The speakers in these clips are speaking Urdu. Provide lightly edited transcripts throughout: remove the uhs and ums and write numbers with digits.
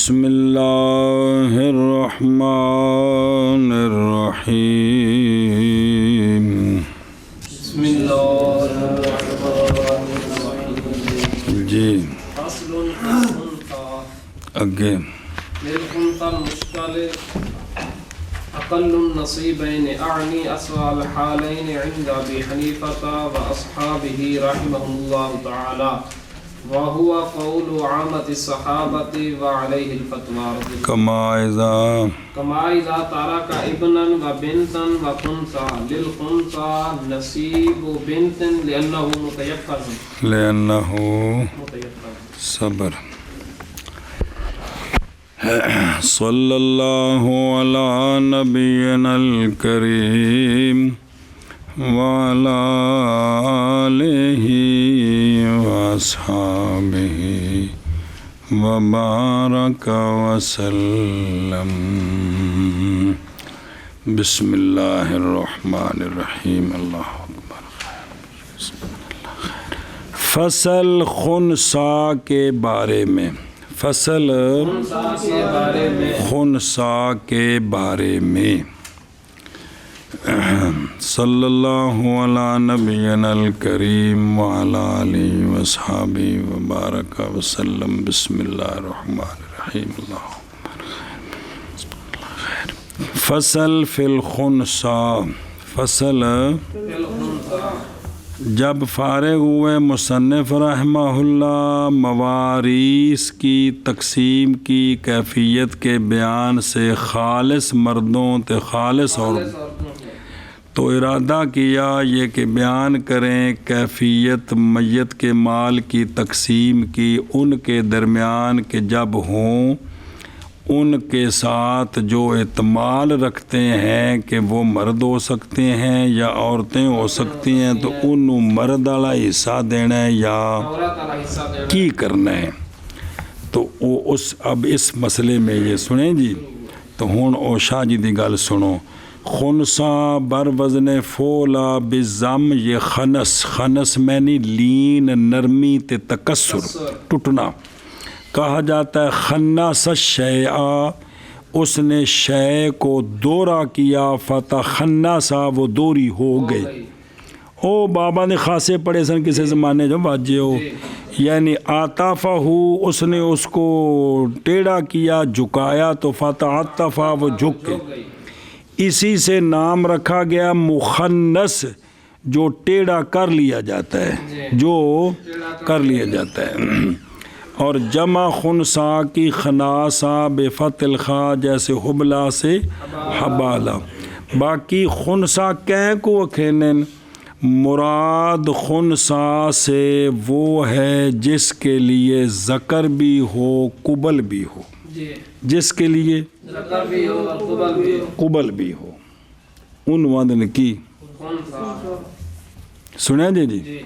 بسم اللہ الرحمن الرحیم بسم اللہ الرحمن الرحیم جی فصل الخنثى اگے للخنثى المشكل أقل النصيبين أعني أسوأ الحالين عند أبي حنيفة وأصحابه رحمهم الله تعالى وهو قول عامة الصحابة وعليه الفتوى كما إذا ترك ابنا وبنتا وخنثى للخنثى نصيب بنت لأنه متيقظ صبر صلی اللہ علی نبینا الکریم وعلی آلہ واصحابہ وبارک وسلم بسم اللہ الرحمن الرحیم اللہ اکبر فصل خنثیٰ کے بارے میں فصل خنثیٰ کے بارے میں صلی اللہ علی نبینا الکریم وعلی آلہ واصحابہ وبارک وسلم بسم اللہ الرحمن الرحیم اللہ فصل فی الخنثیٰ فصل جب فارغ ہوئے مصنف رحمہ اللہ مواریث کی تقسیم کی کیفیت کے بیان سے خالص مردوں تے خالص عورتوں تو ارادہ کیا یہ کہ بیان کریں کیفیت میت کے مال کی تقسیم کی ان کے درمیان کہ جب ہوں ان کے ساتھ جو احتمال رکھتے ہیں کہ وہ مرد ہو سکتے ہیں یا عورتیں ہو سکتی ہیں تو انہوں مرد والا حصہ دینا ہے یا کی کرنا ہے تو اب اس مسئلے میں یہ سنیں جی تو ہون او شاہ جی دی گل سنو خنثیٰ بر وزن فولا بزم یہ خنس میں نہیں لین نرمی تے تکسر ٹوٹنا کہا جاتا ہے خنس الشیء اس نے شے کو دورہ کیا فتخنسا وہ دوری ہو گئی او بابا نے خاصے پڑھے سن کسی زمانے جو واجے ہو یعنی آتافہ اس نے اس کو ٹیڑھا کیا جھکایا تو فتعطفا وہ جھک گئی اسی سے نام رکھا گیا مخنث جو ٹیڑھا کر لیا جاتا ہے اور جمع خنثیٰ کی خناسا بفتح الخاء جیسے حبلہ سے حبالہ باقی خنثیٰ کہیں کو کھینن مراد خنثیٰ سے وہ ہے جس کے لیے ذکر بھی ہو قبل بھی ہو جس کے لیے قبل بھی ہو ان وادن کی سنیں جی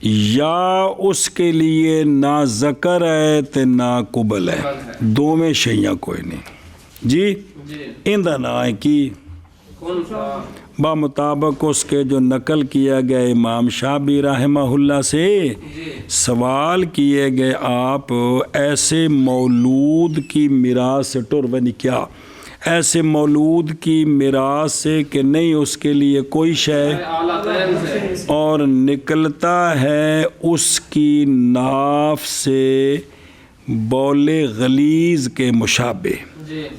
یا اس کے لیے نہ ذکر ہے تے نہ قبل ہے دو میں شیعہ کوئی نہیں جی اندہ نہ ہے کی بمطابق اس کے جو نقل کیا گیا امام شابی رحمہ اللہ سے سوال کیے گئے آپ ایسے مولود کی میراث سے ٹرونی کیا ایسے مولود کی میراث سے کہ نہیں اس کے لیے کوئی شے اور نکلتا ہے اس کی ناف سے بول غلیظ کے مشابہ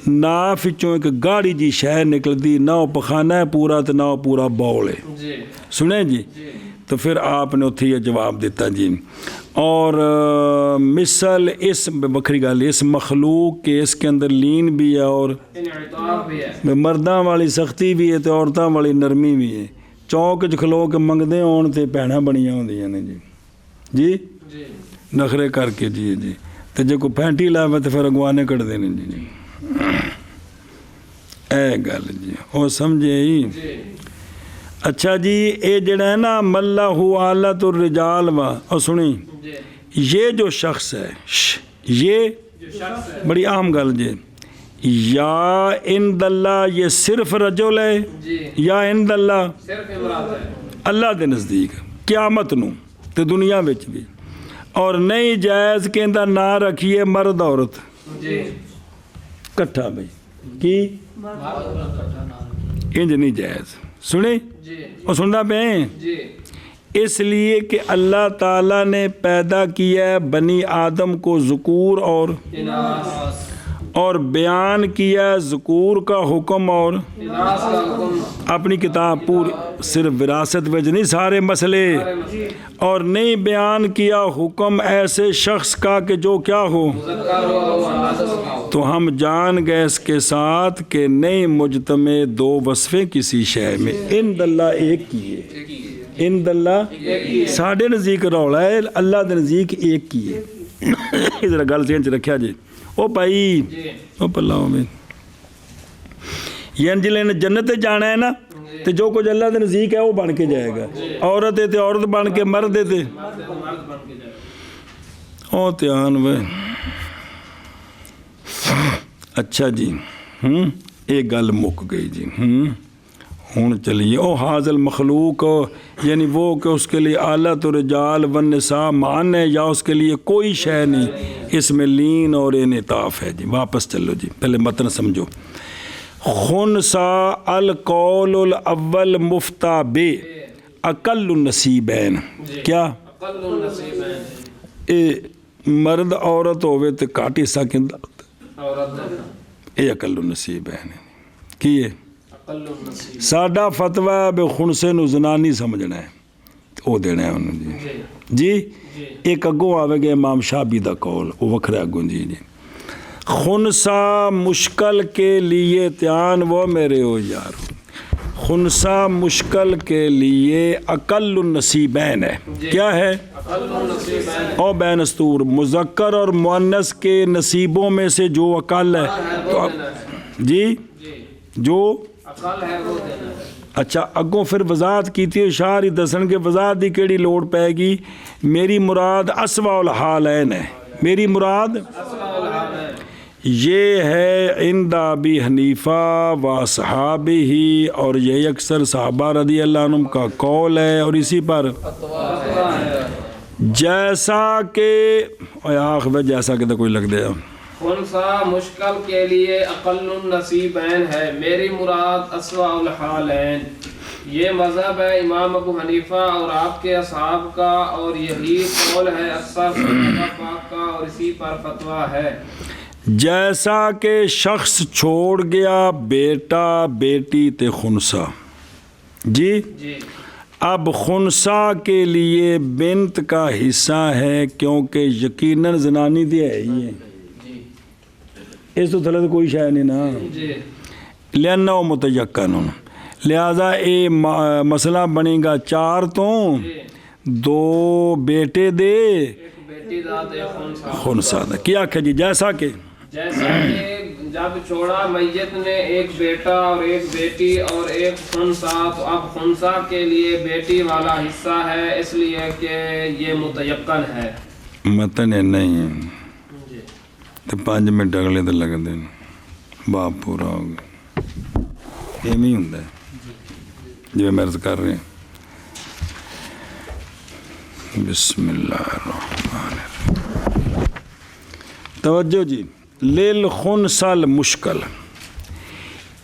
ناف چوں ایک گاڑی جی شے نکل دی نہ پخانہ ہے پورا تو نہ پورا بول ہے سنیں جی تو پھر آپ نے اتھی یہ جواب دیتا جی اور مثل اس بکری گال اس مخلوق کے اس کے اندر لین بھی ہے اور مرداں والی سختی بھی ہے تو عورتاں والی نرمی بھی ہے چوک کھلو کے منگدے ہون تے بھیناں بنیاں ہوندیاں نے جی نخرے کر کے جی تو جے کو پینٹی لاوے تو پھر اگوانے کٹ دینے جی اے گل جی وہ سمجھے ہی اچھا جی اے جڑا ہے نا ملہ آلت الرجال و اور سنی یہ جو شخص ہے یہ بڑی اہم گل جی یا عند اللہ یہ صرف رجل ہے یا عند اللہ اللہ دے نزدیک قیامت نو تے دنیا وچ بھی اور نہیں جائز کہ اندر نہ رکھیے مرد عورت جی کٹھا بھائی کی انج نہیں جائز سنیں جی اور سننا پہ جی اس لیے کہ اللہ تعالیٰ نے پیدا کیا ہے بنی آدم کو ذکور اناس اور بیان کیا ذکور کا حکم اور اناس کا حکم اپنی کتاب پوری صرف وراثت وجہ نہیں سارے مسئلے اور نہیں بیان کیا حکم ایسے شخص کا کہ جو کیا ہو مذکر ہو اور مؤنث ہو تو ہم جان گئے اس کے ساتھ کہ نہیں مجتمع دو وصفیں کسی شے میں ان اللہ ایک کی ہے ان اللہ ساڈے نزدیک رولا ہے اللہ دے نزدیک ایک کی ہے ادھر گل سین چ رکھیا جی او بھائی او پلاؤ میں یعنی جلے نے جنت جانا ہے نا تو جو کچھ اللہ دے نزدیک ہے وہ بن کے جائے گا عورت ہے تو عورت بن کے مرد ہے تے او دھیان وے اچھا جی ایک گل مک گئی جی ہوں چلیے او حاضل مخلوق یعنی وہ کہ اس کے لیے آلت و رجال و نساء مان ہے یا اس کے لیے کوئی شے نہیں اس میں لین اور انعطاف ہے جی واپس چلو جی پہلے متن سمجھو خنسا القول الاول مفتا بے اقل النصیبین کیا اقل النصیبین اے مرد عورت ہوئے تو کاٹ حصہ کیندا عورت اے اقل النصیبین کی ہے اقل النصیب ساڈا فتویٰ ہے بے خنسے نو زنانی سمجھنا ہے وہ دینا ہے انہوں جی جی ایک اگوں آوے گا امام شابی دا قول وہ وکھرا اگوں جی جی خنسا مشکل کے لیے تیان وہ میرے ہو یار خنسا مشکل کے لیے اقل النصیبین ہے کیا ہے اقل النصیبین او بین استور مذکر اور مؤنث کے نصیبوں میں سے جو اقل ہے تو جی جو اقل ہے وہ دینا ہے اچھا اگوں پھر وضاحت کیتی ہے اشار ہی دسن کے وضاحت دی کیڑی لوڑ پائے گی میری مراد اسوا الحالین ہے میری مراد یہ ہے عند ابی حنیفہ و اصحابہ اور یہ اکثر صحابہ رضی اللہ عنہم کا قول ہے اور اسی پر جیسا کہ آخر جیسا کہ تو کوئی لگ دیا خنسا مشکل کے لیے اقل النصیبین ہے میری مراد اسوا الحالین یہ مذہب ہے امام ابو حنیفہ اور آپ کے اصحاب کا اور یہی قول ہے اکثر صحابہ پاک کا اور اسی پر فتویٰ ہے جیسا کہ شخص چھوڑ گیا بیٹا بیٹی تے خنسا جی اب خنسا کے لیے بنت کا حصہ ہے کیونکہ یقیناً زنانی دی ہے ہی ہے اس تو تھلے تو کوئی شے نہیں نا لأنہ متیقن لہذا اے مسئلہ بنے گا 4 تو 2 بیٹے دے بیٹی ذات خنسا دا کیا کہ جی جیسا کہ جب چھوڑا میت نے ایک بیٹا اور ایک بیٹی اور ایک خنسا تو اب خنسا کے لیے بیٹی والا حصہ ہے اس لیے کہ یہ متیقن ہے متن ہے نہیں تو 5 منٹ اگلے تو لگ دیں باپ پورا ہو گیا یہ نہیں ہوں جو مرض کر رہے ہیں بسم اللہ الرحمن الرحیم توجہ جی للخنسا المشکل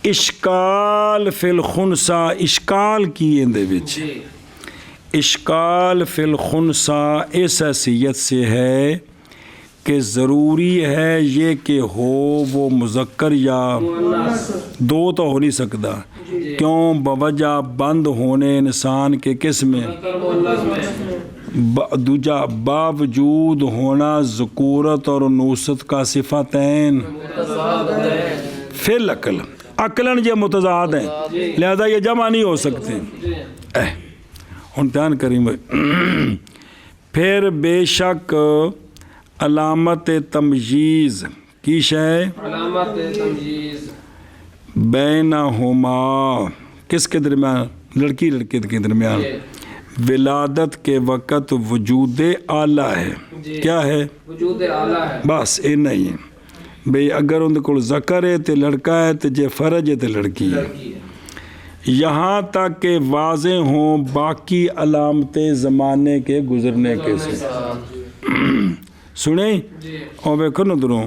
اشکال فی الخنسا اشکال کی اندے وچ اشکال فی الخنسا اس حیثیت سے ہے کہ ضروری ہے یہ کہ ہو وہ مذکر یا 2 تو ہو نہیں سکتا کیوں بوجہ بند ہونے انسان کے کس میں دوجہ باوجود ہونا ذکورت اور انوثت کا صفتین فی العقل عقلاً یہ متضاد ہیں لہذا یہ جمع نہیں ہو سکتے دھیان کریں پھر بے شک علامت تمییز کی شے علامت تمییز بینہما کس کے درمیان لڑکی لڑکے کے درمیان ولادت کے وقت وجود اعلیٰ ہے کیا ہے وجود اعلیٰ ہے بس یہ نہیں ہے بھئی اگر ان کو ذکر ہے تو لڑکا ہے تو جے فرج ہے تو لڑکی ہے یہاں تک کہ واضح ہوں باقی علامتیں زمانے کے گزرنے کے سے سنیں جی اور ویکھو نا دروں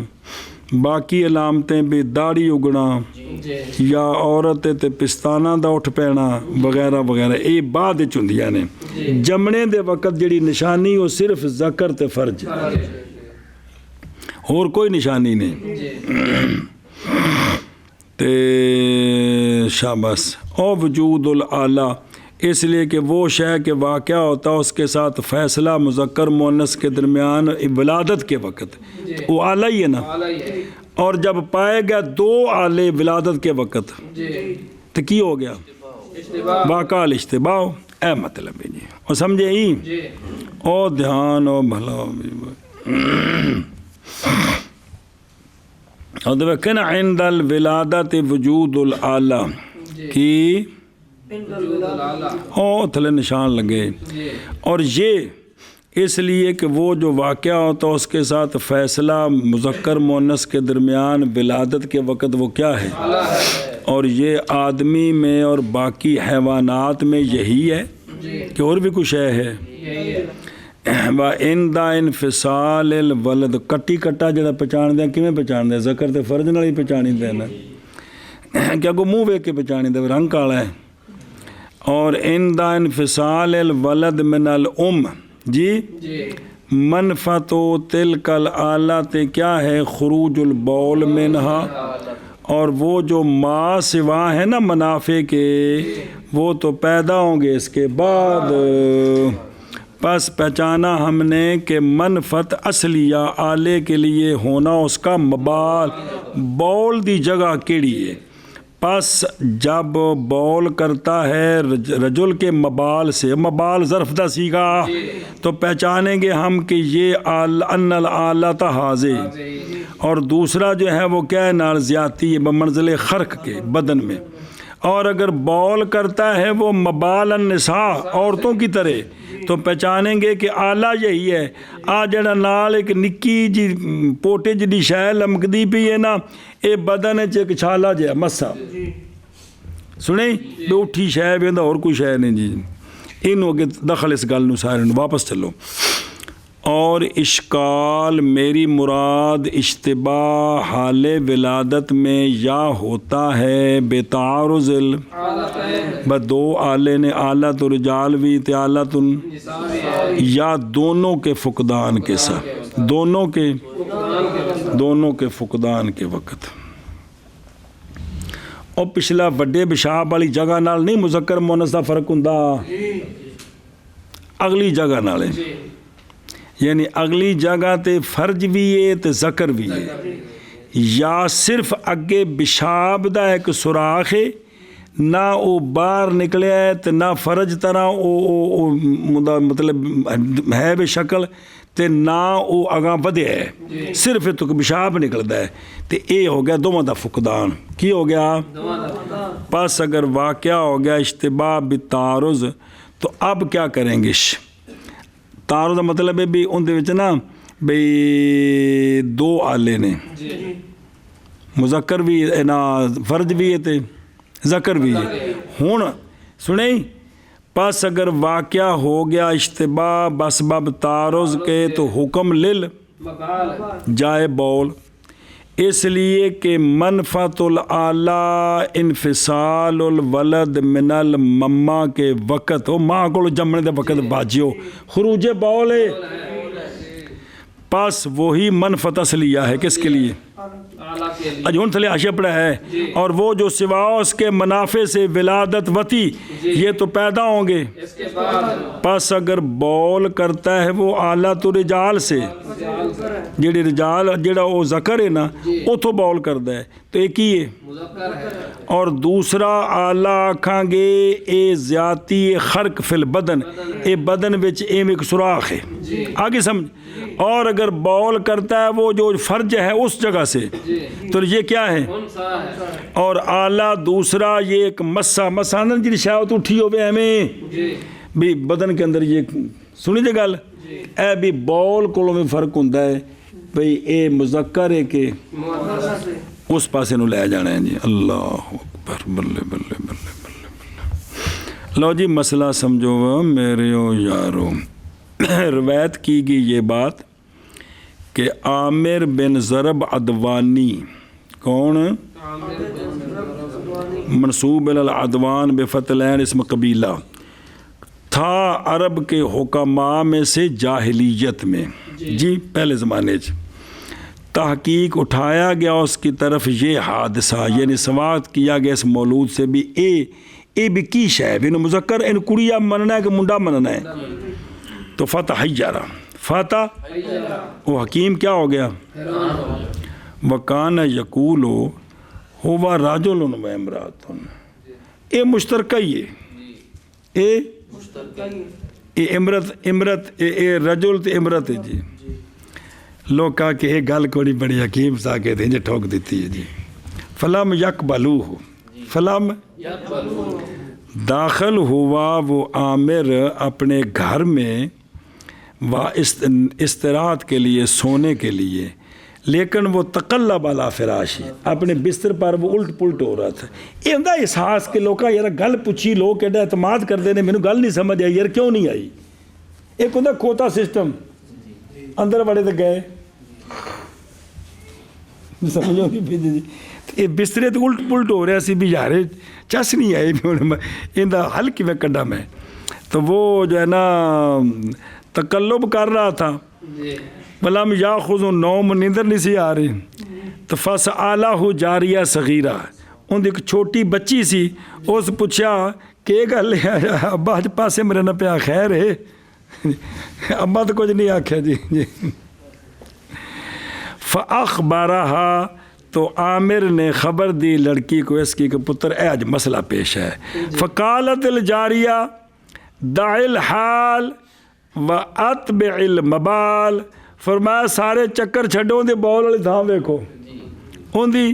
باقی علامتیں بھی داڑھی اگنا جی یا عورت تے پستانہ دا اٹھ پینا وغیرہ وغیرہ یہ بعد وچ ہوندیاں نے جمنے دے وقت جڑی نشانی وہ صرف ذکر تے فرج اور کوئی نشانی نہیں جی تے شاباس او وجود الآلہ اس لیے کہ وہ شے کے واقعہ ہوتا ہے اس کے ساتھ فیصلہ مذکر مؤنث کے درمیان ولادت کے وقت وہ آلہ ہی ہے نا اعلیٰ ہی ہے اور جب پائے گیا دو آلے ولادت کے وقت جی تو کی ہو گیا اشتباہ واقع الاشتباہ اے مطلب ہے جی اور سمجھے ہی جی او دھیان او بھلا اور دیکھیں عند الولادت وجود الآلہ کی وجود الاعلیٰ او تھلے نشان لگے جی اور یہ اس لیے کہ وہ جو واقعہ ہوتا ہے اس کے ساتھ فیصلہ مذکر مؤنث کے درمیان ولادت کے وقت وہ کیا ہے اعلیٰ ہے اور یہ آدمی میں اور باقی حیوانات میں یہی ہے جی کہ اور بھی کچھ ہے یہی ہے وَإِنْدَ انفصال الولد کٹی کٹا جڑا پہچان دیا کیویں پہچان دیا ذکر تے فرج نال ہی پہچانی دینا کیا کو منہ ویکھ کے پہچانی دے رنگ کالا ہے اور عند انفصال الولد من الام جی جی منفت و تلک الآلہ تے کیا ہے خروج البول منہا اور وہ جو ما سوا ہے نا منافع کے وہ تو پیدا ہوں گے اس کے بعد پس پہچانا ہم نے کہ منفت اصلیہ آلے کے لیے ہونا اس کا مبال بول دی جگہ کیڑی ہے پس جب بول کرتا ہے رجل کے مبال سے مبال ظرف دا سیگا تو پہچانیں گے ہم کہ یہ ان الآلۃ حاضر اور دوسرا جو ہے وہ کیا ہے نال زیادتی ہے بمنزل خرق کے بدن میں اور اگر بول کرتا ہے وہ مبال النساء عورتوں کی طرح تو پہچانیں گے کہ آلہ یہی ہے آ جڑا نال ایک نکی جی پوٹے جی شے لمکدی پئی ہے نا اے بدن وچ ایک چھالا جہا مسا سنیں بے اٹھی شے ویندا اور کوئی شے نہیں جی اینوں اگے دخل اس گل نو سارے نوں واپس چلو اور اشکال میری مراد اشتباہ حال ولادت میں یا ہوتا ہے بے تعارض دو آلے نے آلۃ رجال بھی تے آلۃ یا دونوں کے فقدان کے ساتھ دونوں کے فقدان کے وقت اور پچھلا وڈے پیشاب والی جگہ نال نہیں مذکر مؤنث دا فرق ہوندا اگلی جگہ نال یعنی اگلی جگہ تے فرج بھی ہے تے ذکر بھی ہے یا صرف اگے پیشاب دا ایک سوراخ ہے نہ وہ باہر نکلیا ہے تے نہ فرج طرح او مطلب ہے بے شکل تے نہ وہ اگاں ودیا ہے صرف تو پیشاب نکلدا ہے تے اے ہو گیا دوواں دا فقدان کی ہو گیا پس اگر واقعہ ہو گیا اشتباہ بالتعارض تو اب کیا کریں گے تعارض دا مطلب ہے بھی ان دے وچ نا بھئی دو آلے نے مذکر بھی ہے نا فرج بھی ہے تے ذکر بھی ہے ہن سنیں پس اگر واقعہ ہو گیا اشتباہ بسبب تعارض کے تو حکم لل جائے بول اس لیے کہ منفت الآلہ انفصال الولد من المما کے وقت ہو ماں کو جمنے دے وقت باجیو خروج بول ہے پس وہی منفت اصلیہ ہے کس کے لیے اجون تھلے حاشیہ پڑا ہے اور وہ جو سوا اس کے منافع سے ولادت وتی یہ تو پیدا ہوں گے پس اگر بول کرتا ہے وہ آلۃ رجال سے جڑی رجال جڑا وہ ذکر ہے نا اتھو بول کرتا ہے تو ایک ہی ہے اور دوسرا آلہ آکھاں گے اے زیادتی خرق فی البدن اے بدن وچ ایم ایک سوراخ ہے آگے سمجھ اور اگر بول کرتا ہے وہ جو فرج ہے اس جگہ سے تو یہ کیا ہے اور آلہ دوسرا یہ ایک مسا جی شاید اٹھی ہوئے ہمیں بھی بدن کے اندر یہ سنی جے گل اے بھی بول کو میں فرق ہوتا ہے بھئی اے مذکر ہے کہ اس پاسے نو لے جانا ہے جی اللہ اکبر بلے بلے بلے بلے لو جی مسئلہ سمجھو میرے یارو روایت کی گئی یہ بات کہ عامر بن ضرب عدوانی، کون؟ منصوب العدوان بفتح العین، اسم قبیلہ، تھا عرب کے حکماء میں سے جاہلیت میں، جی پہلے زمانے تحقیق اٹھایا گیا اس کی طرف یہ حادثہ، یعنی سوات کیا گیا اس مولود سے بھی اے بھی کی شے بھی مذکر ان کڑیا مننا ہے کہ منڈا مننا ہے، تو فتح حیرہ، فتح وہ حکیم کیا ہو گیا، وکان یقول ہوا راجل و امرات، اے مشترکہ یہ اے امرت اے رجل تے امرت ہے جی، لوگ کہا کہ ایک گل کوڑی بڑی حکیم سا کے دیں جی ٹھوک دیتی ہے جی، فلم یقبلوہ، فلم داخل ہوا وہ عامر اپنے گھر میں استراحت کے لیے، سونے کے لیے، لیکن وہ تقلب علی فراشی، اپنے بستر پر وہ الٹ پلٹ ہو رہا تھا۔ یہ ہوندا احساس کہ لوکاں یار گل پوچھی، لوگ ایڈا اعتماد کردے نے، مینوں گل نہیں سمجھ آئی یار کیوں نہیں آئی۔ ایک ہوندا کھوتا سسٹم، اندر بڑے تے گئے، سمجھو کہ جی یہ بسترے تو الٹ پلٹ ہو رہا سی بھی یار چس نہیں آئی اندا حل کیویں کڈا میں، تو وہ جو ہے نا تقلب کر رہا تھا، ولم یاخذ النوم، نیندر نہیں سی آ رہی، تو فسألہ جاریہ صغیرہ، ان دی ایک چھوٹی بچی سی، اس پوچھا کہ گل ابا اج پاسے میرے نہ پیا خیر ہے، ابا تو کچھ نہیں آکھیا جی فاخبرہا، تو عامر نے خبر دی لڑکی کو اس کی کہ پتر اے آج مسئلہ پیش ہے، فقالت الجاریہ دع الحال واتبع المبال، فرمایا سارے چکر چھڈو دے بول والی تھاں ویکھو، ان دی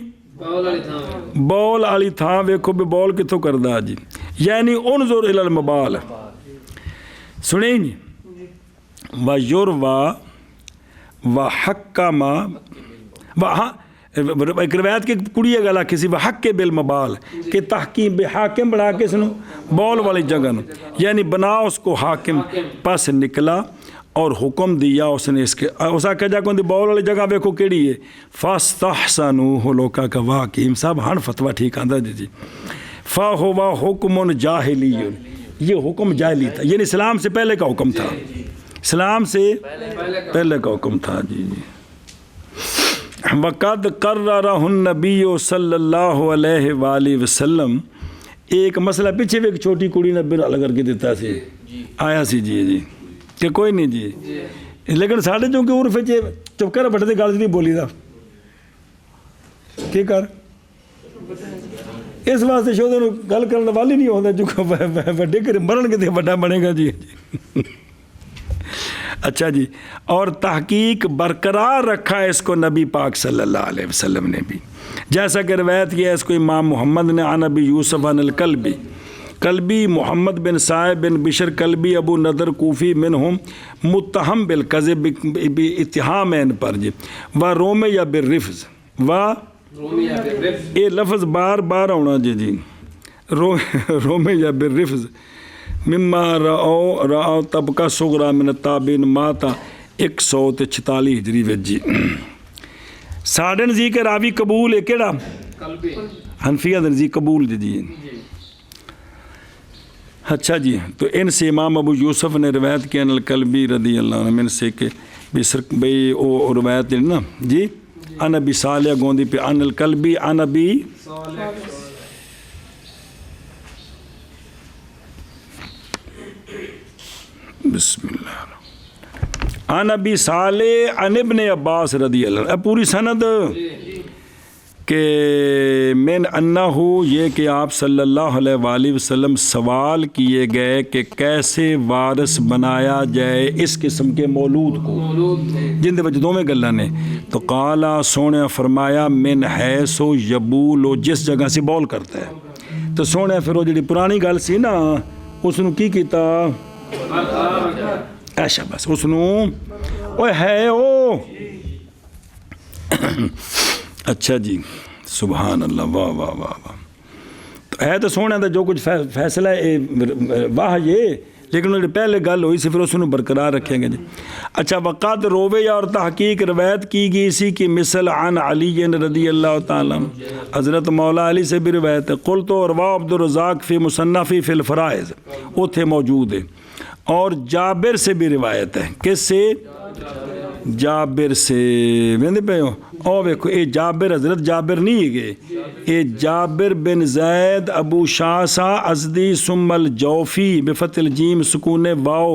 بول والی تھاں ویکھو بھی بول کتوں کردا جی، یعنی انظر الی المبال، سنیں جی، ویروی وحکم ایک روایت کی کڑی گلا کسی وحق کے بالمبال کہ تحکیم بے حاکم بنا کے سنو بول والی جگہ نو، یعنی بنا اس کو حاکم، پس نکلا اور حکم دیا اس نے اس کے اسا کہا کون دی بول والی جگہ ویکھو کیڑی ہے، فاستحسنوا، لوکا کا واہ حکیم صاحب ہن فتوی ٹھیک آندا جی، فہو حکم جاہلی، یہ حکم جاہلی تھا، یعنی اسلام سے پہلے کا حکم تھا، اسلام سے پہلے کا حکم تھا جی۔ وقد قررہ النبی صلی اللہ علیہ وآلہ وسلم، ایک مسئلہ پیچھے بھی ایک چھوٹی کڑی نے بنا کر کے دیتا سی آیا سی جی کہ کوئی نہیں جی، لیکن ساڑھے چونکہ عرف چپ کر بٹھتے گل نہیں بولی دا کی کر، اس واسطے شو دے گل کرنے والی نہیں ہوتا جو وڈے کر مرن کے وڈا بنے گا جی۔ اچھا جی، اور تحقیق برقرار رکھا ہے اس کو نبی پاک صلی اللہ علیہ وسلم نے بھی، جیسا کہ روایت کیا ہے اس کو امام محمد نے عن ابی یوسف عن الکلبی، کلبی محمد بن صائب بن بشر کلبی ابو ندر کوفی منہم متہم بالکذب اتہامین پر جی، و رومیہ بالرفض، یہ لفظ بار بار ہونا جی رومیہ بالرفض، مما رأو طبقہ صغرا من التابعین، ماتا 146 ہجری وچ جی۔ ساڑھے نزدیک راوی قبول ہے کیڑا؟ حنفیہ نزدیک قبول جی۔ اچھا جی، تو ان سے امام ابو یوسف نے روایت کیا ان الکلبی رضی اللہ عنہ سے کہ بھئی او روایت نا جی، ان ابی صالح گوندی پہ ان الکلبی ان ابی بسم اللہ عن ابی صالح عن ابن عباس رضی اللہ عنہ، پوری سند کہ من انہو، یہ کہ آپ صلی اللہ علیہ وآلہ وسلم سوال کیے گئے کہ کیسے وارث بنایا جائے اس قسم کے مولود کو جن دے وجہ دو میں گلہ نے، تو قالا سونے فرمایا من حیثو یبولو، جس جگہ سے بول کرتا ہے، تو سونے پھر وہ جڑی پرانی گل سی نا اس نے کی کیتا ایشا بس اس نو اوے ہے او اچھا جی سبحان اللہ، واہ واہ واہ واہ، تو ہے تو سونے دا جو کچھ فیصلہ ہے واہ یہ، لیکن وہ پہلے گل ہوئی سی پھر اس برقرار رکھیں گے جی. اچھا وقت روے اور تحقیق روایت کی گئی اسی کی مثل عن علی رضی اللہ تعالیٰ حضرت مولا علی سے بھی روایت ہے. قلت روا عبد الرزاق فی مصنفی فی الفرائض اتھے موجود ہے. اور جابر سے بھی روایت ہے. کس سے؟ جابر سے. ویندے پہ ہو او ویکھو اے جابر حضرت جابر نہیں گئے, اے جابر بن زید ابو شاسا ازدی ثم الجوفی بفتح الجیم سکون واو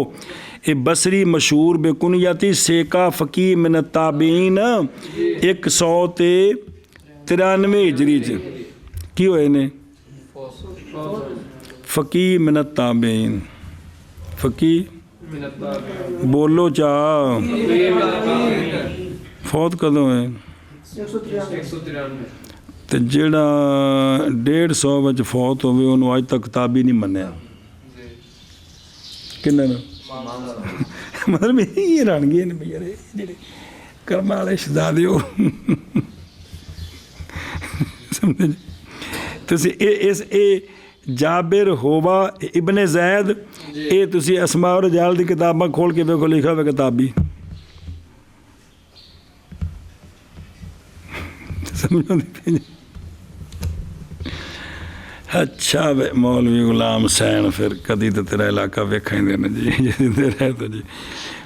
اے بصری مشہور بے کنیتی سیکا فقی من التابعین 193 ہجری کی ہوئے نے فقی من التابعین. فقی بولو چاہ فوت کدوں ہے؟ 193. تے جیڑا 150 وچ فوت ہوئے انہوں آج تک تابعی نہیں منیا. کنے مطلب یہ رانگی ہیں بھئی یارے جیڑے کرم والے شہزادے ہو سمجھے تسی اے جابر ہوا ابن زید اے تسی اسماء و رجال دی کتاباں کھول کے دیکھو لکھا ہوا کتابی سمجھو دی. اچھا مولوی غلام حسین پھر کدی تو تیرا علاقہ ویکھیں دینا جی جی رہے تو جی.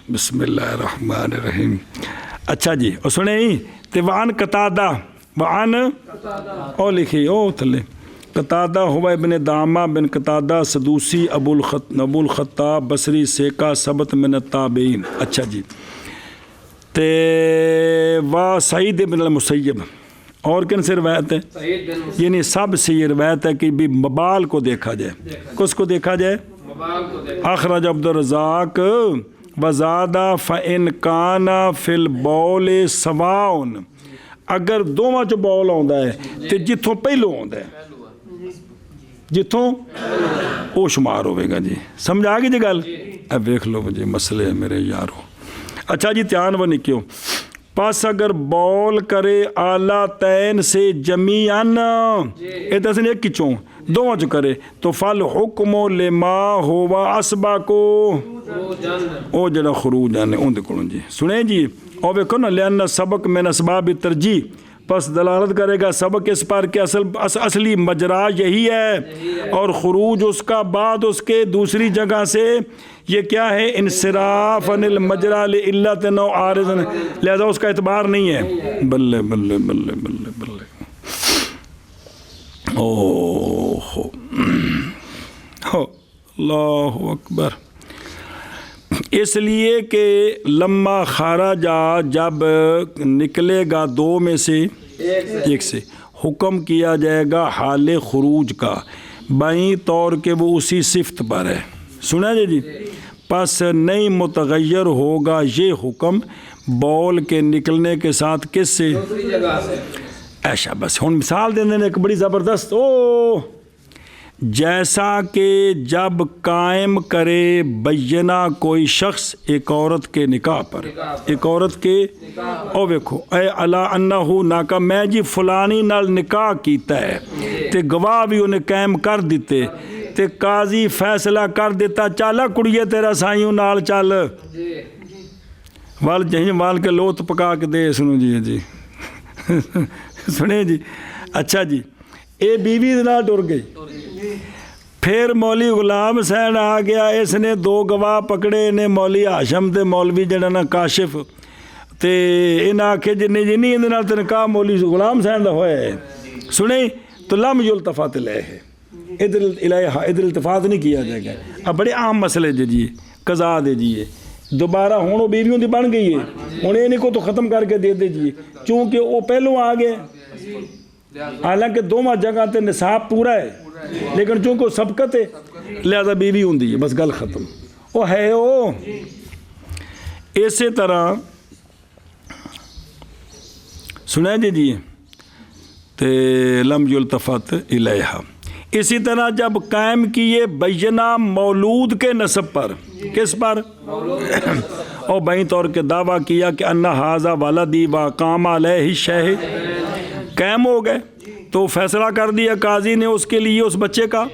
بسم اللہ الرحمن الرحیم. اچھا جی اور سنے ہی تے وعن قتادہ وعن او لکھی او تھلے قتادہ ہوا ابن دامہ بن قتادہ سدوسی ابو الخطاب بصری سیکا ثبت من التابعین. اچھا جی تے وا سعید بن المسیب اور کن سے روایت ہے؟ یعنی سب سے یہ روایت ہے کہ بھی مبال کو دیکھا جائے. کس کو دیکھا جائے؟ اخرج عبد الرزاق وزادہ فإن کان فی البول سواؤن اگر دوواں چ بول آندا ہے تے جتھوں پہلو آندا ہے جتھوں او شمار ہوئے گا جی. سمجھ آ گئی جی گل؟ اب دیکھ لو جی مسئلے ہیں میرے یارو. اچھا جی دھیان و نکیو پس اگر بول کرے اعلیٰ تین سے جمیعاً اے تسن ایک کچوں دوواں چ کرے تو فل حکم لما ہوا اسبا کو او جڑا خروج آنے اون دے کولوں جی. سنیں جی او ویکھو نا لأن سبق من اسباب ترجیح پس دلالت کرے گا سبق اس پر کہ اصلی مجرا یہی ہے اور خروج اس کا بعد اس کے دوسری جگہ سے یہ کیا ہے انصراف عن المجرا لعلت نو عارض لہذا اس کا اعتبار نہیں ہے. بلے بلے بلے بلے بلے اوہ اللہ اکبر. اس لیے کہ لما خارجہ جب نکلے گا دو میں سے ایک سے حکم کیا جائے گا حال خروج کا بائیں طور کہ وہ اسی صفت پر ہے. سنا جی پس نہیں متغیر ہوگا یہ حکم بول کے نکلنے کے ساتھ کس سے ایسا. بس ہوں مثال دیں ایک بڑی زبردست او جیسا کہ جب قائم کرے بینہ کوئی شخص ایک عورت کے نکاح پر ایک عورت کے او ویکھو اے علا انہو ناکا میں جی فلانی نال نکاح کیتا ہے تے گواہ بھی انہیں قائم کر دیتے تے قاضی فیصلہ کر دیتا چالا کڑیے تیرا سائیوں نال چل وال جہیں وال کے لوت پکا کے دے سنو جی جی سنے جی. اچھا جی اے بیوی نال ٹر گئی پھر مولی غلام حسین آ گیا اس نے دو گواہ پکڑے نے مولی ہاشم تے مولوی جڑا نا کاشف تے انہاں آکھے جنی جنی اندے نال تے نکاح مولی غلام حسین دا ہویا ہے. سنے تو لم یلتفت الیہ ادھر التفات نہیں کیا جائے گا. اب بڑے عام مسئلے جی قضا دے جیے دوبارہ ہوں وہ بیویوں دی بن گئی ہے ہوں یہ کو تو ختم کر کے دے دیجیے چونکہ وہ پہلو آ گئے حالانکہ دونوں جگہ تے نصاب پورا ہے لیکن چونکہ وہ سبقت ہے لہذا بیوی ہوں دی بس گل ختم. وہ ہے وہ اسی طرح سنا جی تے لم یلتفت الیہا. اسی طرح جب قائم کیے بینہ مولود کے نسب پر کس پر اور بہیں طور کے دعویٰ کیا کہ انہا حاضہ والدی وقام علیہ شہد قائم ہو گئے تو فیصلہ کر دیا قاضی نے اس کے لیے اس بچے کا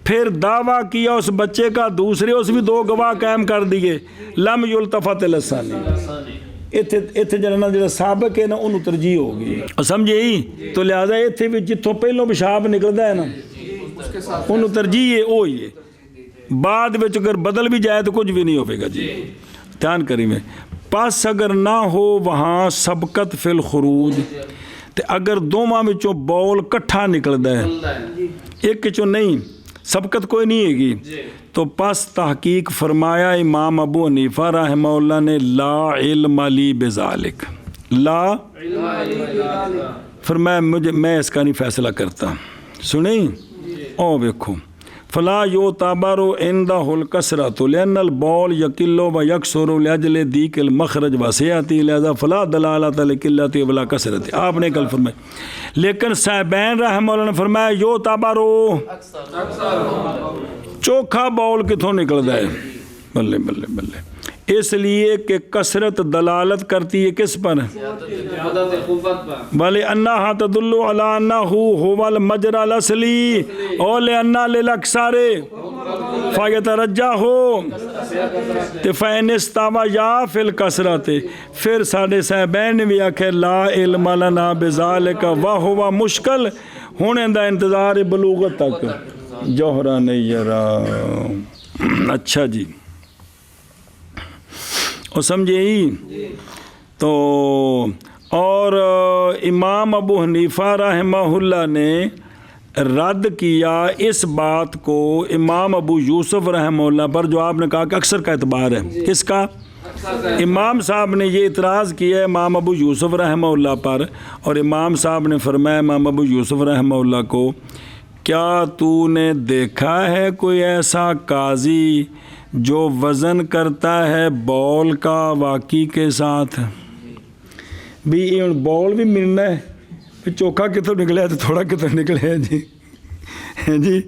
پھر دعویٰ کیا اس بچے کا دوسرے اس بھی 2 گواہ قائم کر دیے لم یلتفت لسانی اتنے جڑا سابق ہے نا انہوں ترجیح ہوگی سمجھے ہی تو لہٰذا اتنے بھی جتوں پہلوں پیشاب نکلتا ہے نا انہوں ترجیح ہے وہی ہے بعد میں اگر بدل بھی جائے تو کچھ بھی نہیں ہوگا جی دھیان کری میں پس اگر نہ ہو وہاں سبقت فی الخروج تو اگر دونوں وچوں بول کٹھا نکلتا ہے ایک چوں نہیں سبقت کوئی نہیں ہے گی تو پس تحقیق فرمایا امام ابو حنیفہ رحمہ اللہ نے لا علم لی بذالک لا فرمایا میں اس کا نہیں فیصلہ کرتا سنیں او دیکھو فلا یعتبر عندہ الکثرۃ لأن البول یقل و یکثر لاجل دیق المخرج وسعتی لہذا فلا دلالۃ لقلۃ ولا کثرت آپ نے کل فرمایا لیکن صاحبین رحمہ اللہ نے فرمایا یعتبر چوکھا بول کتوں نکلتا ہے بلے بلے بلے اس لیے کہ کثرت دلالت کرتی ہے کس پر بلے انہا تدل علی انہ هو المجرى الاصلی اور لأنہ للاکثار فیترجح فإن استوى یا فی الکثرت پھر ساڈے صاحبین نے بھی آکھے لا علم لنا بذالک وہو مشکل ہونے دا انتظار بلوغت تک جوہرہ نیرہ اچھا جی اور سمجھے ہی تو اور امام ابو حنیفہ رحمہ اللہ نے رد کیا اس بات کو امام ابو یوسف رحمہ اللہ پر جو آپ نے کہا کہ اکثر کا اعتبار ہے کس کا امام صاحب نے یہ اعتراض کیا ہے امام ابو یوسف رحمہ اللہ پر اور امام صاحب نے فرمایا امام ابو یوسف رحمہ اللہ کو کیا تو نے دیکھا ہے کوئی ایسا قاضی جو وزن کرتا ہے بول کا واقعی کے ساتھ بھی یہ بول بھی ملنا ہے چوکھا کتوں نکلے تو تھوڑا کتوں نکلے جی جی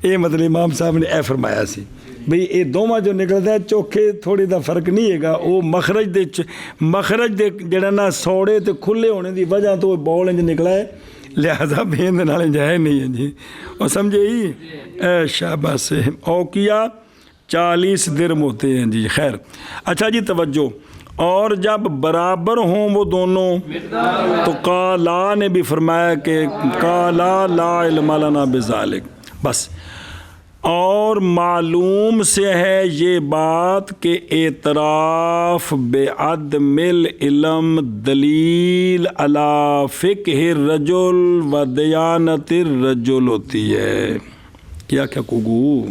یہ مطلب امام صاحب نے اے فرمایا سی بھئی یہ دونوں جو نکلتا ہے چوکھے تھوڑی دا فرق نہیں ہے گا وہ مخرج دے جڑا نا سوڑے تے کھلے ہونے دی وجہ تو وہ بول انج نکلا ہے لہذا بیند نالے جائے نہیں ہے جی اور سمجھے ہی اے شاباش سے اوقیہ 40 درم ہوتے ہیں جی خیر اچھا جی توجہ اور جب برابر ہوں وہ دونوں تو قالا نے بھی فرمایا کہ قالا لا علم لنا بذالک بس اور معلوم سے ہے یہ بات کہ اعتراف بعدم العلم دلیل علی فقہ الرجل و دیانت الرجل ہوتی ہے کیا کوگو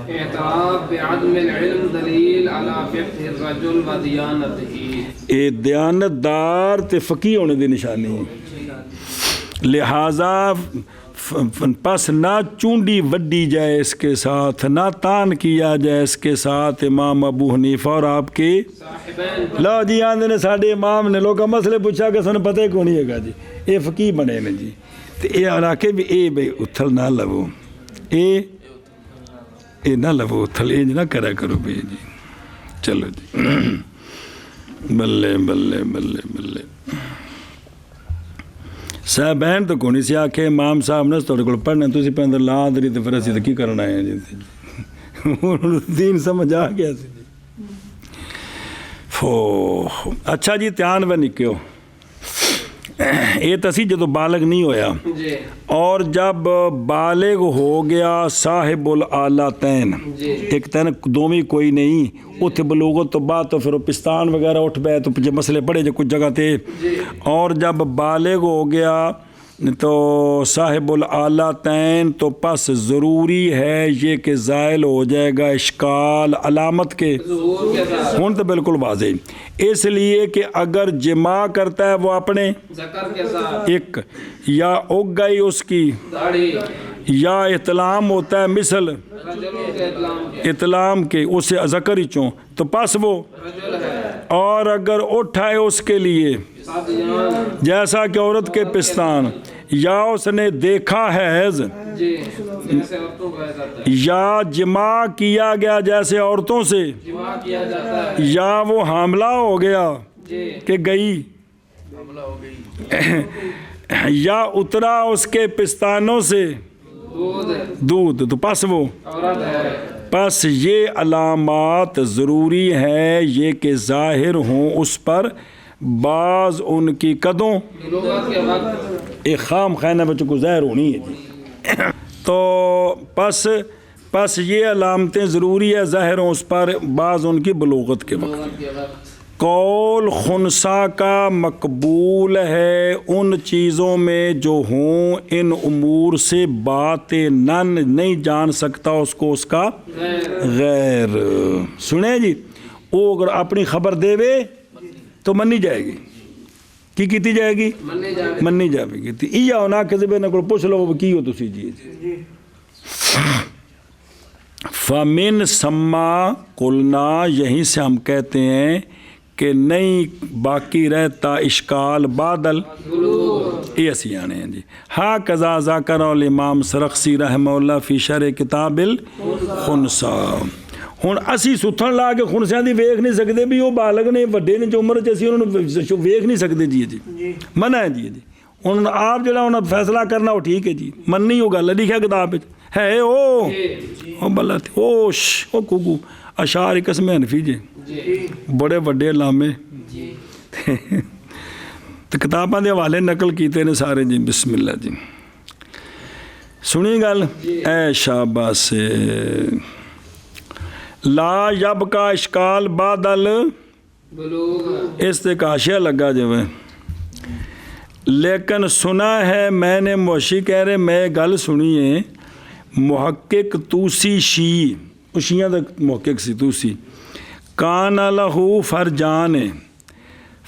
اعتراف بعدم العلم دلیل علی فقہ الرجل و دیانتہ اے دیانت دار تے فقیہ ہونے دی نشانی لہذا پس نہ چونڈی وڈی جائے اس کے ساتھ نہ تان کیا جائے اس کے ساتھ امام ابو حنیفہ اور آپ کے لو جی آندے نے ساڑھے امام نے لوگا مسئلے پوچھا کہ سن پتہ کو نہیں ہے گا جی اے فقیہ بنے نے جی تو اے علاقے بھی اے بے اتھل نہ لو اے نہ لو اتھل اے نہ کرا کرو بے جی چلو جی بلے بلے بلے بلے صاحبین تو کونی سی آکھے امام صاحب نے تھوڑے کو پڑھنے تو اسی پہ اندر لا دری تو پھر اسی تو کی کرنا ہے جی دین سمجھ آ گیا سی جی اچھا جی دھیان و نکیو یہ تسی جدو بالغ نہیں ہویا اور جب بالغ ہو گیا صاحب العالتین ایک تین دومی کوئی نہیں اتھے بلوغت تو بعد تو پھر پستان وغیرہ اٹھ بے تو مسئلے پڑے جو کچھ جگہ تھے اور جب بالغ ہو گیا تو صاحب العالتین تو پس ضروری ہے یہ کہ زائل ہو جائے گا اشکال علامت کے ہون تو بالکل واضح اس لیے کہ اگر جماع کرتا ہے وہ اپنے ایک یا اگ گئی اس کی یا اطلام ہوتا ہے مثل اطلام کے اسے ذکر ہی چوں تو پس وہ اور اگر اٹھائے اس کے لیے جیسا کہ عورت کے پستان یا اس نے دیکھا ہے حیض یا جماع کیا گیا جیسے عورتوں سے یا وہ حاملہ ہو گیا کہ گئی یا اترا اس کے پستانوں سے دودھ، تو پس وہ عورت ہے، پس یہ علامات ضروری ہے یہ کہ ظاہر ہوں اس پر بعض ان کی قدوں بلوغت کے وقت، ایک خام خانہ بچوں کو ظاہر ہونی ہے جی تو پس یہ علامتیں ضروری ہے ظاہر ہوں اس پر بعض ان کی بلوغت کے وقت۔ بلوغت کے وقت، قول خنسا کا مقبول ہے ان چیزوں میں جو ہوں ان امور سے بات نن نہیں جان سکتا اس کو اس کا غیر۔ سنیں جی، وہ اگر اپنی خبر دے وے تو منی جائے گی، کی کیتی جائے گی؟ منی جائے گی۔ تو یہ ہونا کسی نہ کوئی پوچھ لو کی ہو تسی جی فمن سما قلنا، یہیں سے ہم کہتے ہیں کہ نہیں باقی رہتا اشکال بادل، یہ اسی آنے ہیں جی۔ ہاں قضا ذاکر الامام سرخسی رحمہ اللہ فی شرح کتاب الخنسا۔ ہن اسی ستھن لا کے خنسیاں دی ویکھ نہیں سکتے بھی وہ بالغ نے وڈے نے جو عمر چ اسی انہوں نے ویکھ نہیں سکتے جی منع ہے جی ہن آپ جڑا انہاں فیصلہ کرنا وہ ٹھیک ہے جی، مننی وہ گل لکھا کتاب ہے او بلا اوش او کوکو اشعار قسم حنفی جی بڑے وڈے علامے تو کتاباں دے حوالے نقل کیتے نے سارے جی۔ بسم اللہ جی، سنی گل اے شاباش۔ لا یب کا اشکال بادل، اس تے کاشیہ لگا جو ہے، لیکن سنا ہے میں نے موشی کہہ رہے میں گل سنی ہے محقق توسی شیعی، شیعہ دا محقق سی توسی، کان لہو فرجان،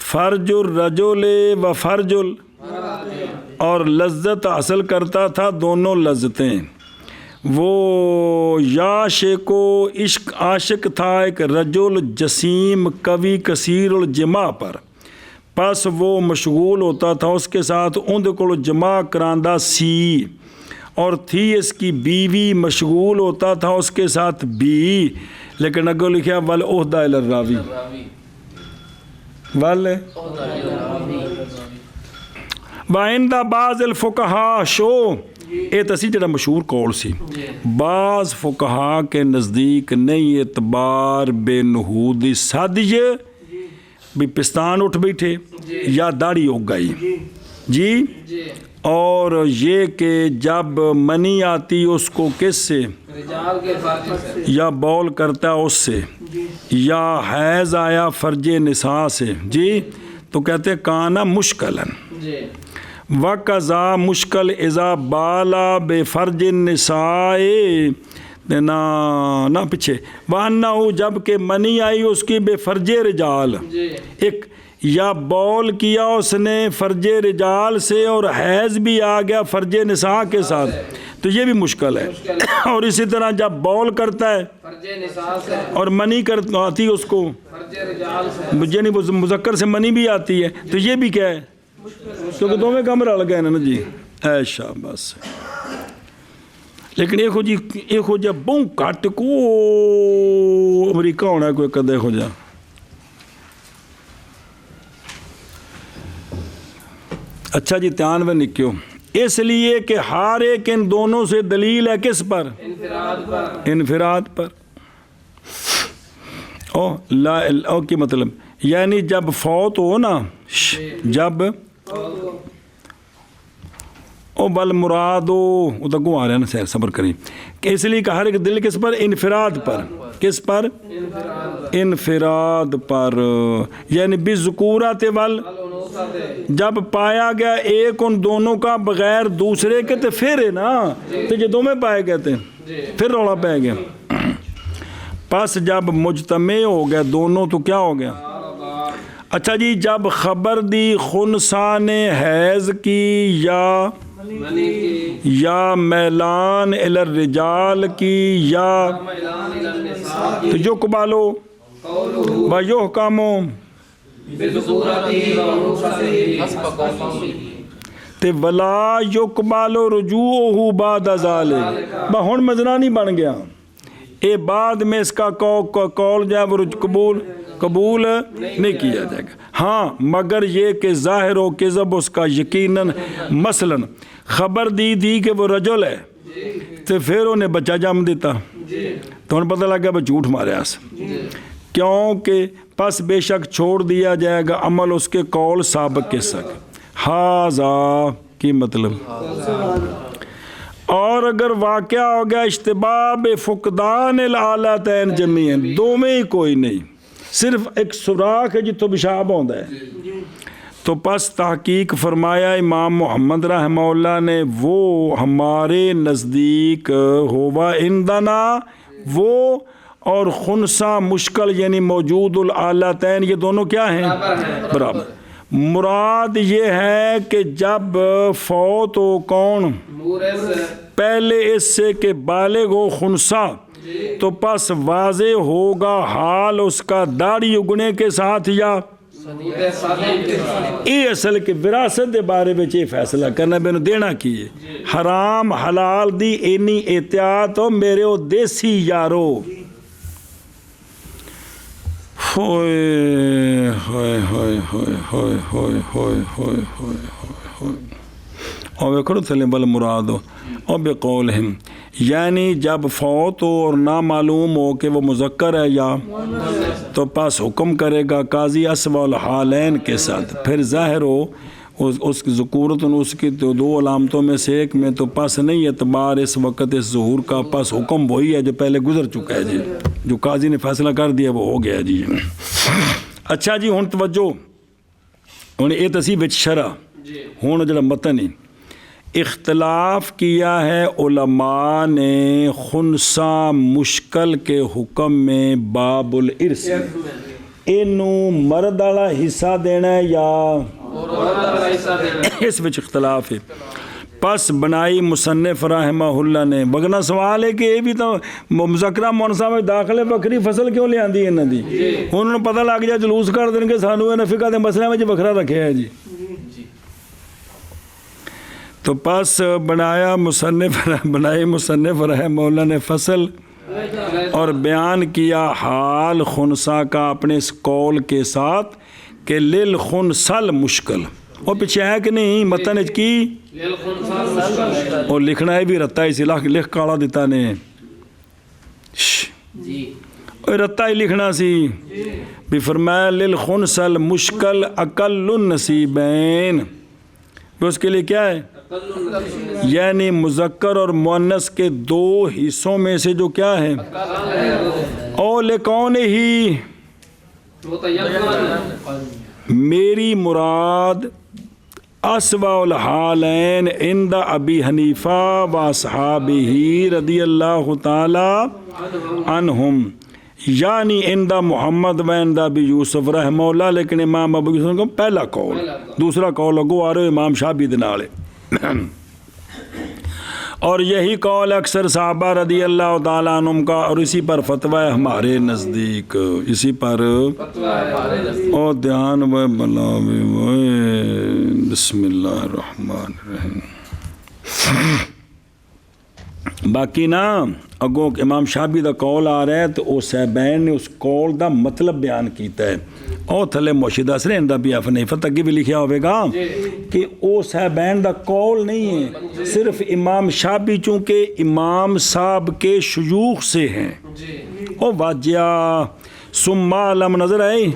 فرج الرجل و فرج اور لذت حاصل کرتا تھا دونوں لذتیں۔ وہ یاشق و عشق عاشق تھا ایک رجل جسیم قوی کثیر الجماع پر، پس وہ مشغول ہوتا تھا اس کے ساتھ اند کو جمع کراندہ سی، اور تھی اس کی بیوی مشغول ہوتا تھا اس کے ساتھ بھی، لیکن اگو لکھا والعہدہ الی الراوی وعند بعض الفقہاء شو، یہ تسی جڑا مشہور قول سی، بعض فقہا کے نزدیک نہیں اعتبار بے نہود سادیہ بھی پستان اٹھ بیٹھے یا داڑھی اگ گئی جی، اور یہ کہ جب منی آتی اس کو کس سے یا بول کرتا اس سے، یا حیض آیا فرج نساء سے جی، تو کہتے کانا مشکلن وَقَضَا مشکل اذا بالا بے فرج النساء نہ پیچھے وَأَنَّهُ جب کہ منی آئی اس کی بے فرج رجال، ایک یا بول کیا اس نے فرج رجال سے اور حیض بھی آ گیا فرج نساء کے ساتھ، تو یہ بھی مشکل ہے۔ اور اسی طرح جب بول کرتا ہے اور منی آتی اس کو، یعنی مذکر سے منی بھی آتی ہے، تو یہ بھی کیا ہے کیونکہ دو میں کم رل گئے نا جی اے شاباش۔ لیکن ایک ہو جا بہوں کٹ کو امریکہ ہونا ہے کوئی کدے ہو جا، اچھا جی دھیان میں نکیو، اس لیے کہ ہر ایک ان دونوں سے دلیل ہے کس پر؟ انفراد پر۔ او کی مطلب یعنی جب فوت ہو نا، جب او بل مراد وہ تو کو آ رہا ہے نا سیر صبر کریں، کہ اس لیے کہ ہر ایک دل کس پر؟ انفراد پر۔ کس پر؟ انفراد پر، یعنی بذکورات ول، جب پایا گیا ایک ان دونوں کا بغیر دوسرے کے تو پھر ہے نا، تو یہ دو میں پائے گئے تھے پھر رولا پہ گیا، پس جب مجتمع ہو گیا دونوں تو کیا ہو گیا؟ اچھا جی جب خبر دی خنسا نے حیض کی یا میلان الی الرجال کی یا تو یقبلو و یحکمو تے ولا یقبلو رجوعہ بعد ذالک، ہن مزرانی بن گیا، اے بعد میں اس کا قول جو ہے وہ قبول نہیں کیا جائے گا۔ ہاں مگر یہ کہ ظاہر و کذب اس کا یقیناً، مثلا خبر دی کہ وہ رجل ہے تو پھر انہیں بچہ جم دیتا تو انہیں پتہ لگ گیا بھائی جھوٹ مارے اس کیونکہ پس بے شک چھوڑ دیا جائے گا عمل اس کے قول سابق کے ساتھ ہاذا کی مطلب اور اگر واقعہ ہو گیا اشتباب فقدان الآلتین جمیعاً دو میں ہی کوئی نہیں صرف ایک سوراخ ہے جتوں پیشاب ہوتا ہے تو پس تحقیق فرمایا امام محمد رحمہ اللہ نے وہ ہمارے نزدیک ہوا اندنا وہ اور خنسا مشکل یعنی موجود الآلتین یہ دونوں کیا ہیں برابر مراد یہ ہے کہ جب فوت ہو کون پہلے اس سے کہ بالغ ہو خنسا تو پس واضح ہوگا حال اس کا داڑھی اگنے کے ساتھ یا یہ اصل کے وراثت دے بارے میں یہ فیصلہ کرنا میں نے دینا کیے حرام حلال دی اینی احتیاط ہو میرے او دیسی یارو ہوئے ہوئے ہوئے ہوئے ہوئے ہوئے ہوئے ہوئے ہوئے ہوئے اور وکڑو تھلے بل مراد ہو اور بقولہم یعنی جب فوت ہو اور نہ معلوم ہو کہ وہ مذکر ہے یا تو پس حکم کرے گا قاضی اسوأ الحالین کے ساتھ پھر ظاہر ہو اس کی ذکورت اس کی تو دو علامتوں میں سے ایک میں تو پس نہیں اعتبار اس وقت اس ظہور کا پس حکم وہی ہے جو پہلے گزر چکا ہے جی جو قاضی نے فیصلہ کر دیا وہ ہو گیا جی اچھا جی ہن توجہ ہن یہ تسی وچ شرح ہن جڑا متن ہے اختلاف کیا ہے علماء نے خنسا مشکل کے حکم میں باب الارث اینوں مرد والا حصہ دینا ہے یا اس وچ اختلاف ہے پس بنائی مصنف رحمہ اللہ نے بگنا سوال ہے کہ یہ بھی تو مذکرہ مونسا میں داخلے بکری فصل کیوں لے آندی انہاں دی انہوں نے پتہ لگ جائے جلوس کر دیں کہ سانو انہاں فقہ دے مسئلے میں بکھرا رکھے ہے جی تو پس بنائے مصنف رحمہ اللہ نے فصل اور بیان کیا حال خنسا کا اپنے اس قول کے ساتھ کہ للخنسل مشکل اور پیچھے ہے کہ نہیں متن کی اور لکھنا ہے بھی رتا ہی لکھ کالا دیتا نے رتا ہی لکھنا سی بھی فرمایا للخنسل مشکل اقل النصیبین اس کے لیے کیا ہے یعنی مذکر اور مؤنث کے دو حصوں میں سے جو کیا ہے اول کون ہی میری مراد اسوأ الحالین عند ابی حنیفہ و اصحابہ رضی اللہ تعالی عنہم یعنی عند محمد و عند ابی یوسف رحمہ اللہ لیکن امام ابو یوسف کا پہلا قول دوسرا قول اگو آ رہے امام شافعی دے نال اور یہی قول اکثر صحابہ رضی اللہ تعالیٰ عنہم کا اور اسی پر فتویٰ ہے ہمارے نزدیک اسی پر او دھیان و بلاوی و بسم اللہ الرحمن الرحیم باقی نا اگوں امام شافعی دا قول آ رہا ہے تو او صاحبین نے اس قول دا مطلب بیان کیتا ہے او تھلے مرشد اسرے اندہ بھی حنیفہ تک بھی لکھیا ہوئے گا کہ او صاحبین دا قول نہیں ہے صرف امام شافعی چونکہ امام صاحب کے شیوخ سے ہیں او واجہ ثم علم نظر آئی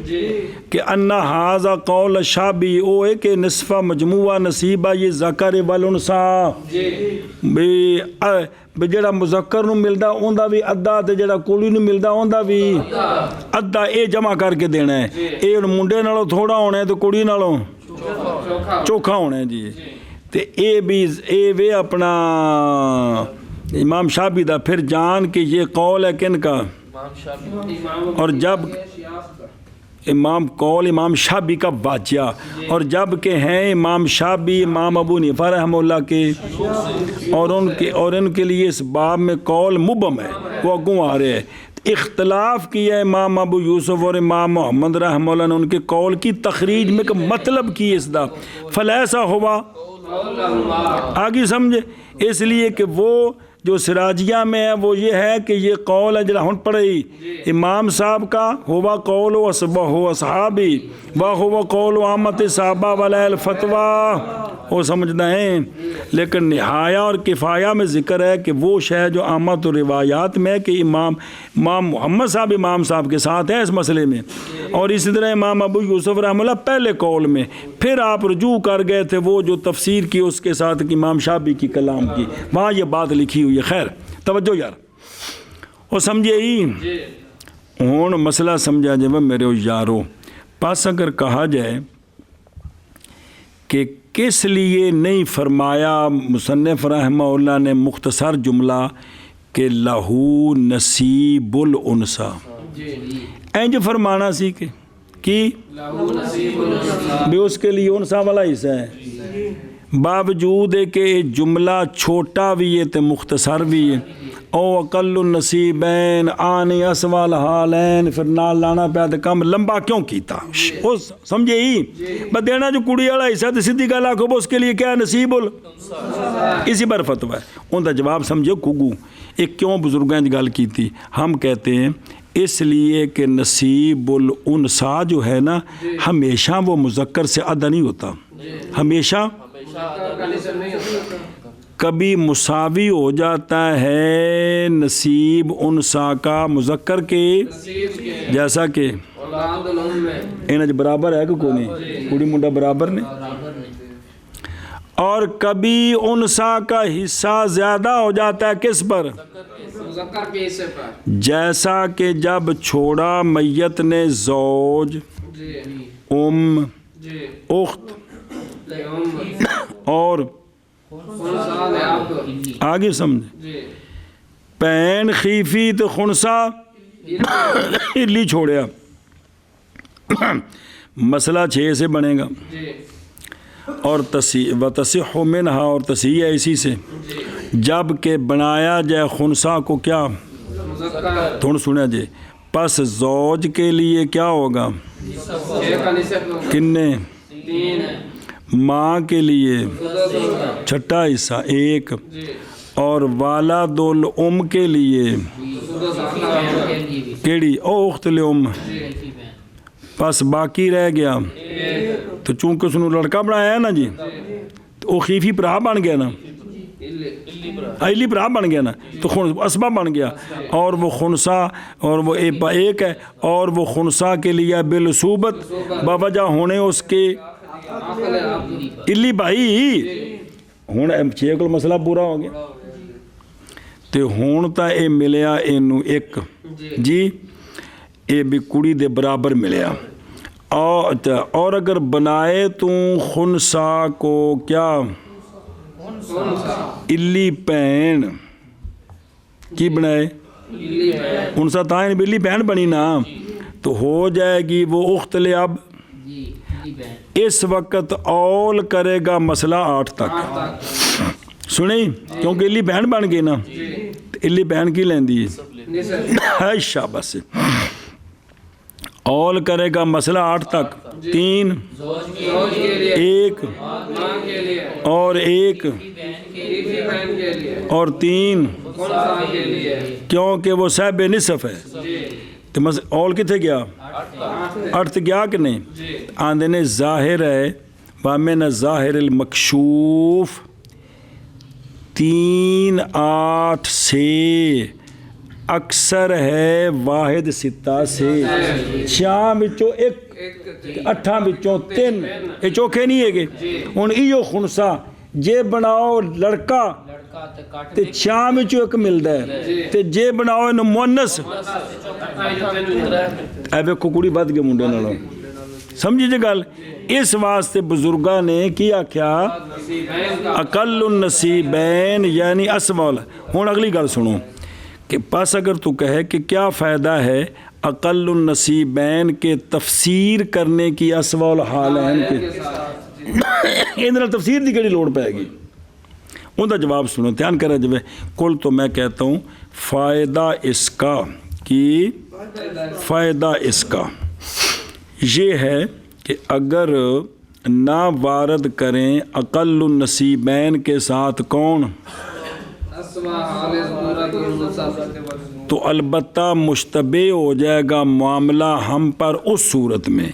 کہ انہا حاضا قول شافعی او ہے کہ نصفہ مجموعہ نصیبہ یہ ذکر والانسا بھی جڑا مذکر نو ملدا اوندا بھی ادھا تے جڑا کلی نو ملدا اوندا بھی ادھا اے جمع کر کے دینا ہے اے منڈے نالوں تھوڑا ہونا ہے تو کڑی نالوں چوکھا ہونا ہے جی تے اے بھی اے وے اپنا امام شافعی دا پھر جان کہ یہ قول ہے کن کا اور جب امام شافعی کا واجہ اور جب کہ ہیں امام شافعی امام ابو حنیفہ رحمہ اللہ کے اور ان کے لیے اس باب میں قول مبہم ہے وہ اگوں آ رہے ہیں اختلاف کیا امام ابو یوسف اور امام محمد رحمہ اللہ نے ان کے قول کی تخریج میں مطلب کی اس دا فلیسا ہوا آگے سمجھے اس لیے کہ وہ جو سراجیہ میں ہے وہ یہ ہے کہ یہ قول ہے جڑا ہن پڑھی امام صاحب کا، ہوا قول و اصحابی و ہوا قول و عامت صحابہ والا الفتویٰ، وہ سمجھنا ہے۔ لیکن نہایہ اور کفایہ میں ذکر ہے کہ وہ شے جو عامت و روایات میں کہ امام محمد صاحب امام صاحب کے ساتھ ہے اس مسئلے میں، اور اسی طرح امام ابو یوسف رحمہ اللہ پہلے قول میں، پھر آپ رجوع کر گئے تھے وہ جو تفسیر کی اس کے ساتھ امام شافعی کی کلام کی، وہاں یہ بات لکھی ہوئی ہے۔ خیر توجہ یار، وہ سمجھے ہی ہوں مسئلہ سمجھا جائے میرے یارو۔ پس اگر کہا جائے کہ کس لیے نہیں فرمایا مصنف رحمہ اللہ نے مختصر جملہ کہ لہو نصیب الانثی، اینج فرمانا سی کہ کی بھی اس کے لیے انثیٰ والا حصہ ہے، باوجود ہے کہ جملہ چھوٹا بھی ہے تو مختصر بھی ہے، او اقل النصیبین آنی اسوال حالین، پھر نال لانا پیا تو کم لمبا کیوں کیتا؟ وہ سمجھے ہی بس دینا جو کڑی والا حصہ تو سیدھی گل آکھو اس کے لیے کیا ہے نصیب اسی پر فتویٰ ہے۔ ان کا جواب سمجھو کگو ایک کیوں بزرگوں کی گل کی تھی، ہم کہتے ہیں اس لیے کہ نصیب الانثیٰ جو ہے نا ہمیشہ وہ مذکر سے ادا نہیں ہوتا، ہمیشہ کبھی مساوی ہو جاتا ہے نصیب انثیٰ کا مذکر کے، جیسا کہ انج برابر ہے کہ کوئی نہیں، کڑی منڈا برابر نہیں، اور کبھی انثیٰ کا حصہ زیادہ ہو جاتا ہے کس پر؟ جیسا کہ جب چھوڑا میت نے زوج، اخت اور آگے سمجھے پین خیفی تو خنسا لی چھوڑیا، مسئلہ 6 سے بنے گا، اور تصح منہا اور تصحیح ہے اسی سے، جب کہ بنایا جائے خنسا کو کیا تھوڑا سنیا جائے، پس زوج کے لیے کیا ہوگا کنے، ماں کے لیے چھٹا حصہ 1، اور والد الام کے لیے کیڑی او اخت الام، پس باقی رہ گیا تو چونکہ اس نے لڑکا بنایا ہے نا جی تو وہ خیفی برا بن گیا نا، ایلی برا بن گیا نا تو اسبا بن گیا، اور وہ خنسا اور وہ ایک ہے، اور وہ خنسا کے لیے بالصوبت باوجہ ہونے اس کے الی بھائی، ہوں 6 کو مسئلہ پورا ہو گیا تو ہوں تا اے ملیا اینو ایک جی اے بھی کڑی دے برابر ملیا، اور اگر بنائے تو خنسا کو کیا الی پین کی بنائے خنسا تائیں بلی پین بنی نا تو ہو جائے گی وہ اخت لاب، اس وقت اول کرے گا مسئلہ 8 تک سنیں، کیونکہ الی بہن بن گئی نا الی بہن کی لیندی ہے شاباش، اول کرے گا مسئلہ 8 تک، 3 1 اور 1 اور 3 کیونکہ وہ صاحب نصف ہے تو اول کتنے گیا 8 گیا کہ نہیں، آندے نے ظاہر ہے وَمِنَ ظاہر المکشوف 3 8 سے اکثر ہے واحد 6 سے 6 بچوں 1 8 بچوں 3 یہ چوکھے نہیں ہے گے، ہوں ایو خنسا جے بناؤ لڑکا تے 6 بچوں 1 ملتا ہے تے جے بناؤ انہوں مونس اے ویکھو کڑی بد گئے منڈے نالوں، سمجھی جے گل، اس واسطے بزرگاں نے کیا کیا اقل النصیبین یعنی اسمال۔ ہوں اگلی گل سنو کہ پس اگر تو کہے کہ کیا فائدہ ہے اقل النصیبین کے تفسیر کرنے کی اسوال حالین کے، اندر تفسیر دی کیڑی لوڑ پائے گی، ان کا جواب سنو دھیان کرے جب کل تو میں کہتا ہوں فائدہ اس کا کہ فائدہ اس کا یہ ہے کہ اگر نہ وارد کریں اقل النصیبین کے ساتھ کون اسوا حال ضرورت المنصف تو البتہ مشتبہ ہو جائے گا معاملہ ہم پر اس صورت میں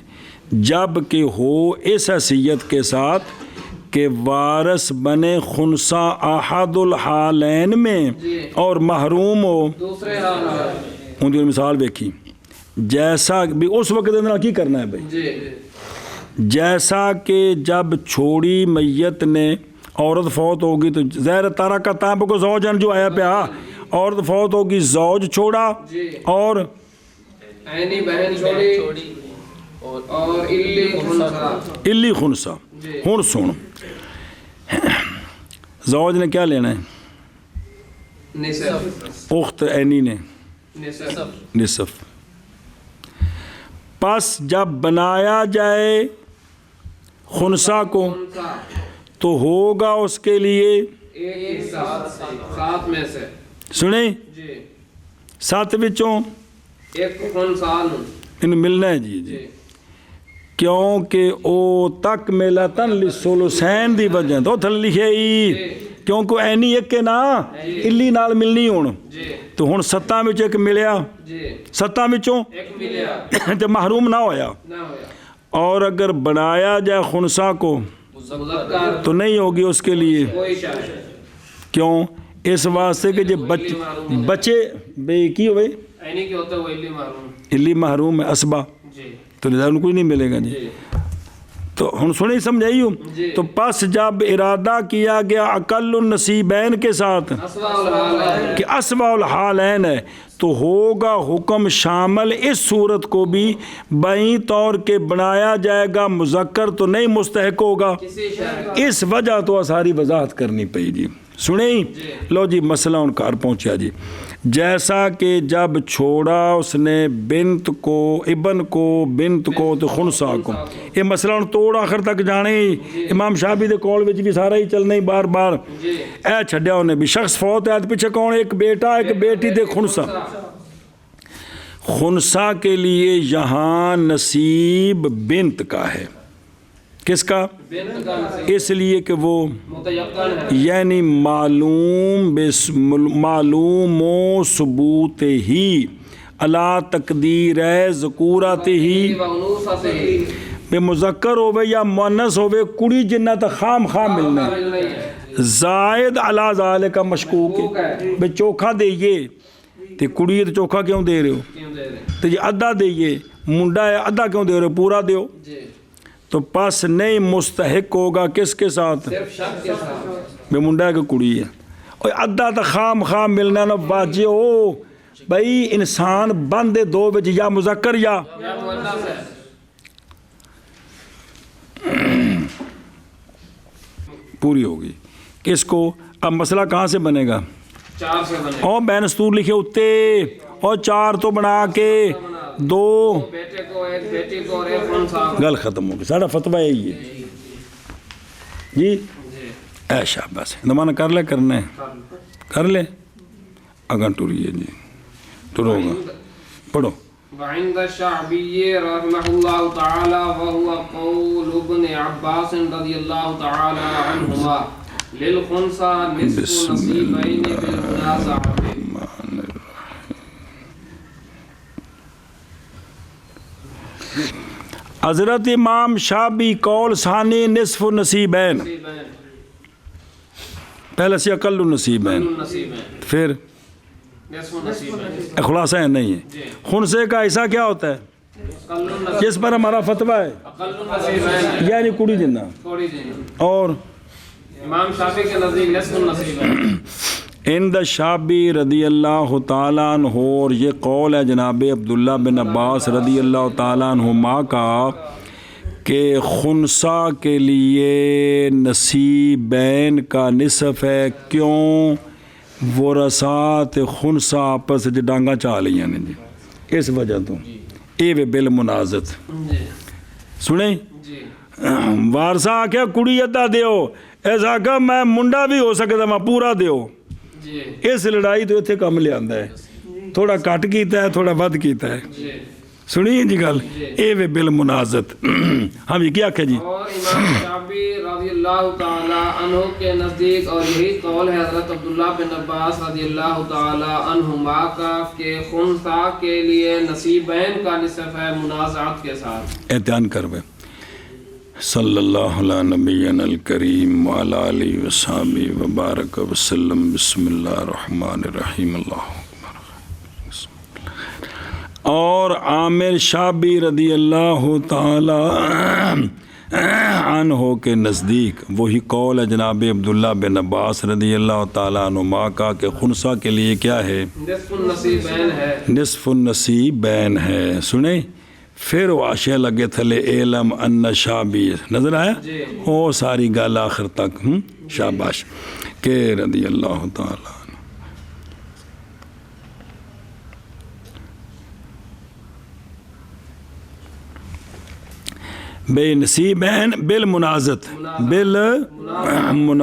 جب کہ ہو اس حیثیت کے ساتھ کہ وارث بنے خنثی احد الحالین میں اور محروم ہو دوسرے حال ہے ان کی مثال دیکھی جیسا بھی اس وقت اندر کی کرنا ہے بھائی جی جیسا کہ جب چھوڑی میت نے عورت فوت ہوگی تو زہر تارا کا تاب کو زوجن جو آیا پہ عورت فوت ہوگی زوج چھوڑا جی اور عینی بہن چھوڑی اور الی خنثی الی خنثی جی ہن سن زوج نے کیا لینا ہے نصف اخت عینی نے نصف نصف پس جب بنایا جائے خنثی کو خنثی تو ہوگا اس کے لیے ایک سات میں سے سنیں جی 7 وچوں ایک خنثی ان ملنا ہے جی جی کیونکہ او تک ملتن للثلثین دی وجہ تو تھل لکھے ہی کیونکہ اینی ایک کے نا الی نال ملنی ہون جی تو ہن 7 وچ ایک ملیا جی 7 وچوں ایک ملیا تے محروم نہ ہویا نہ ہویا اور اگر بنایا جائے خنثی کو مذکر تو نہیں ہوگی اس کے لیے کوئی شاید کیوں اس واسطے کہ جو بچے بے کی ہوئے عینی کے ہوتے ہوئے الی محروم الی محروم ہے اسبا جی تو لہذا ان کو نہیں ملے گا جی جی تو ہن سنیں سمجھائی ہوں جی تو پس جب ارادہ کیا گیا اقل النصیبین کے ساتھ اسوا الحال ہے کہ اسوا الحالین ہے تو ہوگا حکم شامل اس صورت کو بھی بائیں طور کے بنایا جائے گا مذکر تو نہیں مستحق ہوگا کسی شاید اس وجہ تو ساری وضاحت کرنی پئی جی سنیں لو جی مسئلہ ان کار پہنچا جی جیسا کہ جب چھوڑا اس نے بنت کو ابن کو بنت کو تو خنثی کو یہ مسئلہ ان توڑ آخر تک جانے امام شافعی دے قول وچ بھی سارا ہی چلنا ہی بار بار اے چھڈیا انہیں بھی شخص فوت ہے پیچھے کون ایک بیٹا ایک بیٹی دے خنثی خنثی کے لیے یہاں نصیب بنت کا ہے کس کا بنت کا اس لیے کہ وہ متیقن ہے یعنی معلوم و ثبوت ہی اللہ تقدیر ذکورات ہی و انوثہ ہی بے مذکر ہوئے یا مؤنث ہوئے کڑی جنہ تا خام خام ملنا ہے نہیں ہے زائد علی ذالک مشکوک ہے بے چوکھا دئیے تے کڑی ہے تو چوکھا کیوں دے رہے ہو کیوں دے رہے تے جی ادھا دئیے منڈا ہے ادھا کیوں دے رہے ہو پورا دیو جی تو پس نہیں مستحق ہوگا کس کے ساتھ صرف شک کے ساتھ بے منڈا ہے کہ کڑی ہے اور ادھا تا خام خام ملنا نا باجی ہو بھئی انسان بندے دو بچ یا مذکر یا مؤنث ہے پوری ہوگی کس کو اب مسئلہ کہاں سے بنے گا 4 سے بنے اور بین استور لکھے اتے اور 4 تو بنا کے 2 بیٹے کو ایک بیٹی کو اور ایک خنثی گل ختم ہوگی سارا فتویٰ یہی ہے جی جی اے شاباش زمانہ کر لے کرنا ہے کر لے اگن ٹوریے جی ٹرو گا پڑھو وعند الشعبی رحمہ اللہ تعالی وهو قول ابن عباس رضی اللہ تعالی عنہما للخنثى نصف نصیبین بالمنازعہ حضرت امام شافعی قول ثانی نصف نصیبین پہلے سے اقل النصیبین پھر خلاصہ ہے نہیں ہے خنثی کا ایسا کیا ہوتا ہے جس پر ہمارا فتویٰ ہے یعنی کڑی جنہ اور امام شافعی کے نزدیک نصف النصیب ہے عند شافعی رضی اللہ تعالیٰ عنہ اور یہ قول ہے جناب عبداللہ بن عباس رضی اللہ تعالیٰ عنہما کا کہ خنثی کے لیے نصیبین کا نصف ہے کیوں ورثات خنثی آپس ڈانگا چاہ لیا نے جی اس وجہ تو اے وے بالمنازت سنیں وارثہ آکھیا کڑی ادھا دیو ایسا کہ میں منڈا بھی ہو سکتا میں پورا دیو اس لڑائی تو اتنے کم لے آندا ہے تھوڑا کٹ کیتا ہے تھوڑا ود کیتا ہے سنیے جی گل اے وے بالمنازت ہم یہ کیا کہ جی اور امام شافعی رضی اللہ تعالی عنہ کے نزدیک اور یہی قول ہے حضرت عبداللہ بن عباس رضی اللہ تعالی عنہما کا کہ خنثی کے لیے نصیبین کا نصف ہے منازعت کے ساتھ. احتیاط کروے. صلی اللہ علیہ نبینا الکریم وعلی آلہ وصحبہ وبارک وسلم. بسم اللہ الرحمن الرحیم. اللہ اور عامر شابی رضی اللہ تعالی عنہ کے نزدیک وہی قول ہے جناب عبداللہ بن عباس رضی اللہ تعالیٰ عنہما کا کہ خنثی کے لیے کیا ہے؟ نصف النصیبین ہے. نصف النصیبین ہے. سنیں پھر وہ آشے لگے تھلے علم ان شابی نظر آیا وہ ساری گال آخر تک شاباش کہ رضی اللہ تعالیٰ بے نصیبین بالمنازعت بالمنازعت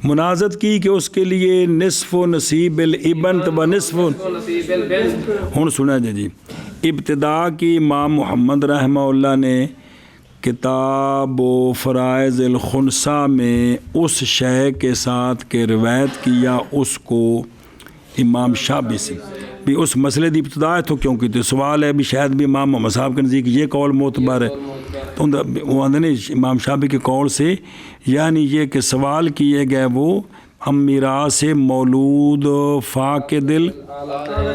منازعت کی کہ اس کے لیے نصف و نصیب الابن و نصف نصیب البنت. ہن سنا جی ابتدا کی امام محمد رحمہ اللہ نے کتاب و فرائض الخنثی میں اس شے کے ساتھ کہ روایت کیا اس کو امام شابی سے بھی اس مسئلے دی ابتدا ہے تو کیونکہ تو سوال ہے بھی شاید بھی امام محمد صاحب کے نزدیک یہ قول معتبر ہے تو وہ آندھے نے امام شابی کے قول سے یعنی یہ کہ سوال کیے گئے وہ ہم میراث مولود فاقد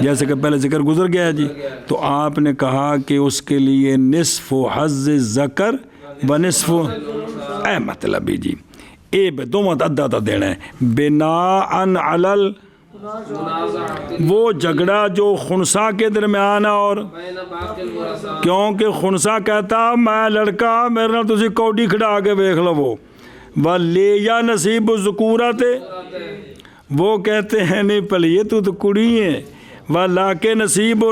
جیسے کہ پہلے ذکر گزر گیا جی تو آپ نے کہا کہ اس کے لیے نصف و حظ ذکر و نصف اے مطلب جی اے دو ادھا تو دینا ہے بناءً علی وہ جھگڑا جو خنثی کے درمیان اور کیونکہ خنثی کہتا میں لڑکا میرے نال تسی کوڈی کھڑا کے ویکھ لو وہ لے یا نصیب ذکورت وہ کہتے ہیں نہیں پلیے تو کڑی ہے وہ لا کے نصیب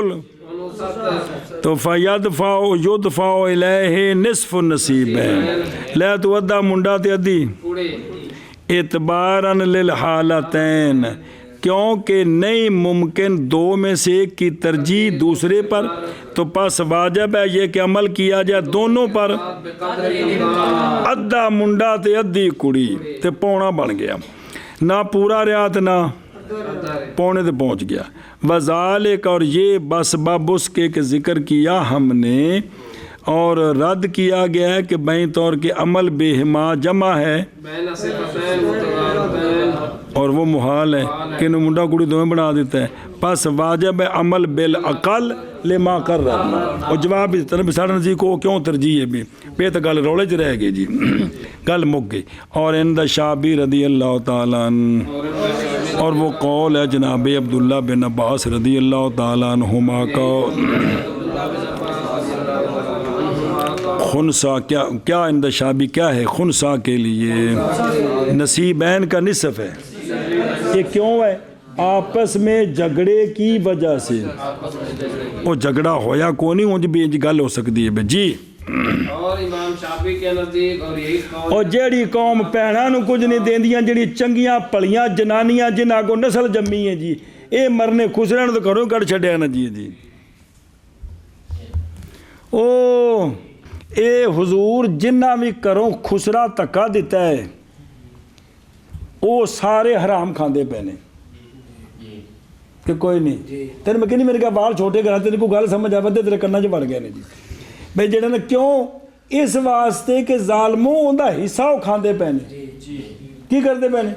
تو فیدفع یدفع الیہ نصف النصیب ہے لے تو ادھا منڈا تے ادھی اعتباراً للحالتین کیونکہ نہیں ممکن دو میں سے ایک کی ترجیح دوسرے پر تو پس واجب ہے یہ کہ عمل کیا جائے دونوں پر ادھا منڈا تے ادھی کڑی تے پونا بن گیا نہ پورا ریات نہ پونے تے پہنچ گیا وذالک اور یہ بس باب اس کے کہ ذکر کیا ہم نے اور رد کیا گیا ہے کہ بین طور کے عمل بہما جمع ہے اور وہ محال ہے کہ انہوں منڈا کڑی دویں بنا دیتا ہے پس واجب ہے عمل بالعقل لما کر رہا اور جواب اس طرح ساڑھا نزی کو کیوں ترجیح ہے بھی پہ تو گل رولے چ رہ گئی جی گل مک گئی اور اند شابی رضی اللہ تعالیٰ عنہ اور وہ قول ہے جناب عبداللہ بن عباس رضی اللہ تعالیٰ عنہما کا خنثی کیا اند شابی کیا ہے خنثی کے لیے نصیبین کا نصف ہے یہ کیوں ہے آپس میں جھگڑے کی وجہ سے وہ جھگڑا ہویا کو نہیں ہوں جی گل ہو سکتی ہے جی اور امام شافعی کے نزدیک اور یہی قول اور جیڑی قوم پہنا نو کچھ نہیں دیندیاں جیڑی چنگیاں پلیاں جنانیاں جنہاں کو نسل جمی ہیں جی اے مرنے خسرن تو کرو کر چھڑیا نا جی جی او اے حضور جنہ بھی کرو خسرا تکا دیتا ہے وہ سارے حرام کھاندے پہنے کہ کوئی نہیں تیرے میں کہنی میرے کا بال چھوٹے کرا تیرے کو گل سمجھ آئے تیرے کرنا جو بڑھ گئے نے جی بھئی جڑے نا کیوں اس واسطے کہ ظالموں اندہ حصہ کھاندے پہنے کی کرتے پہنے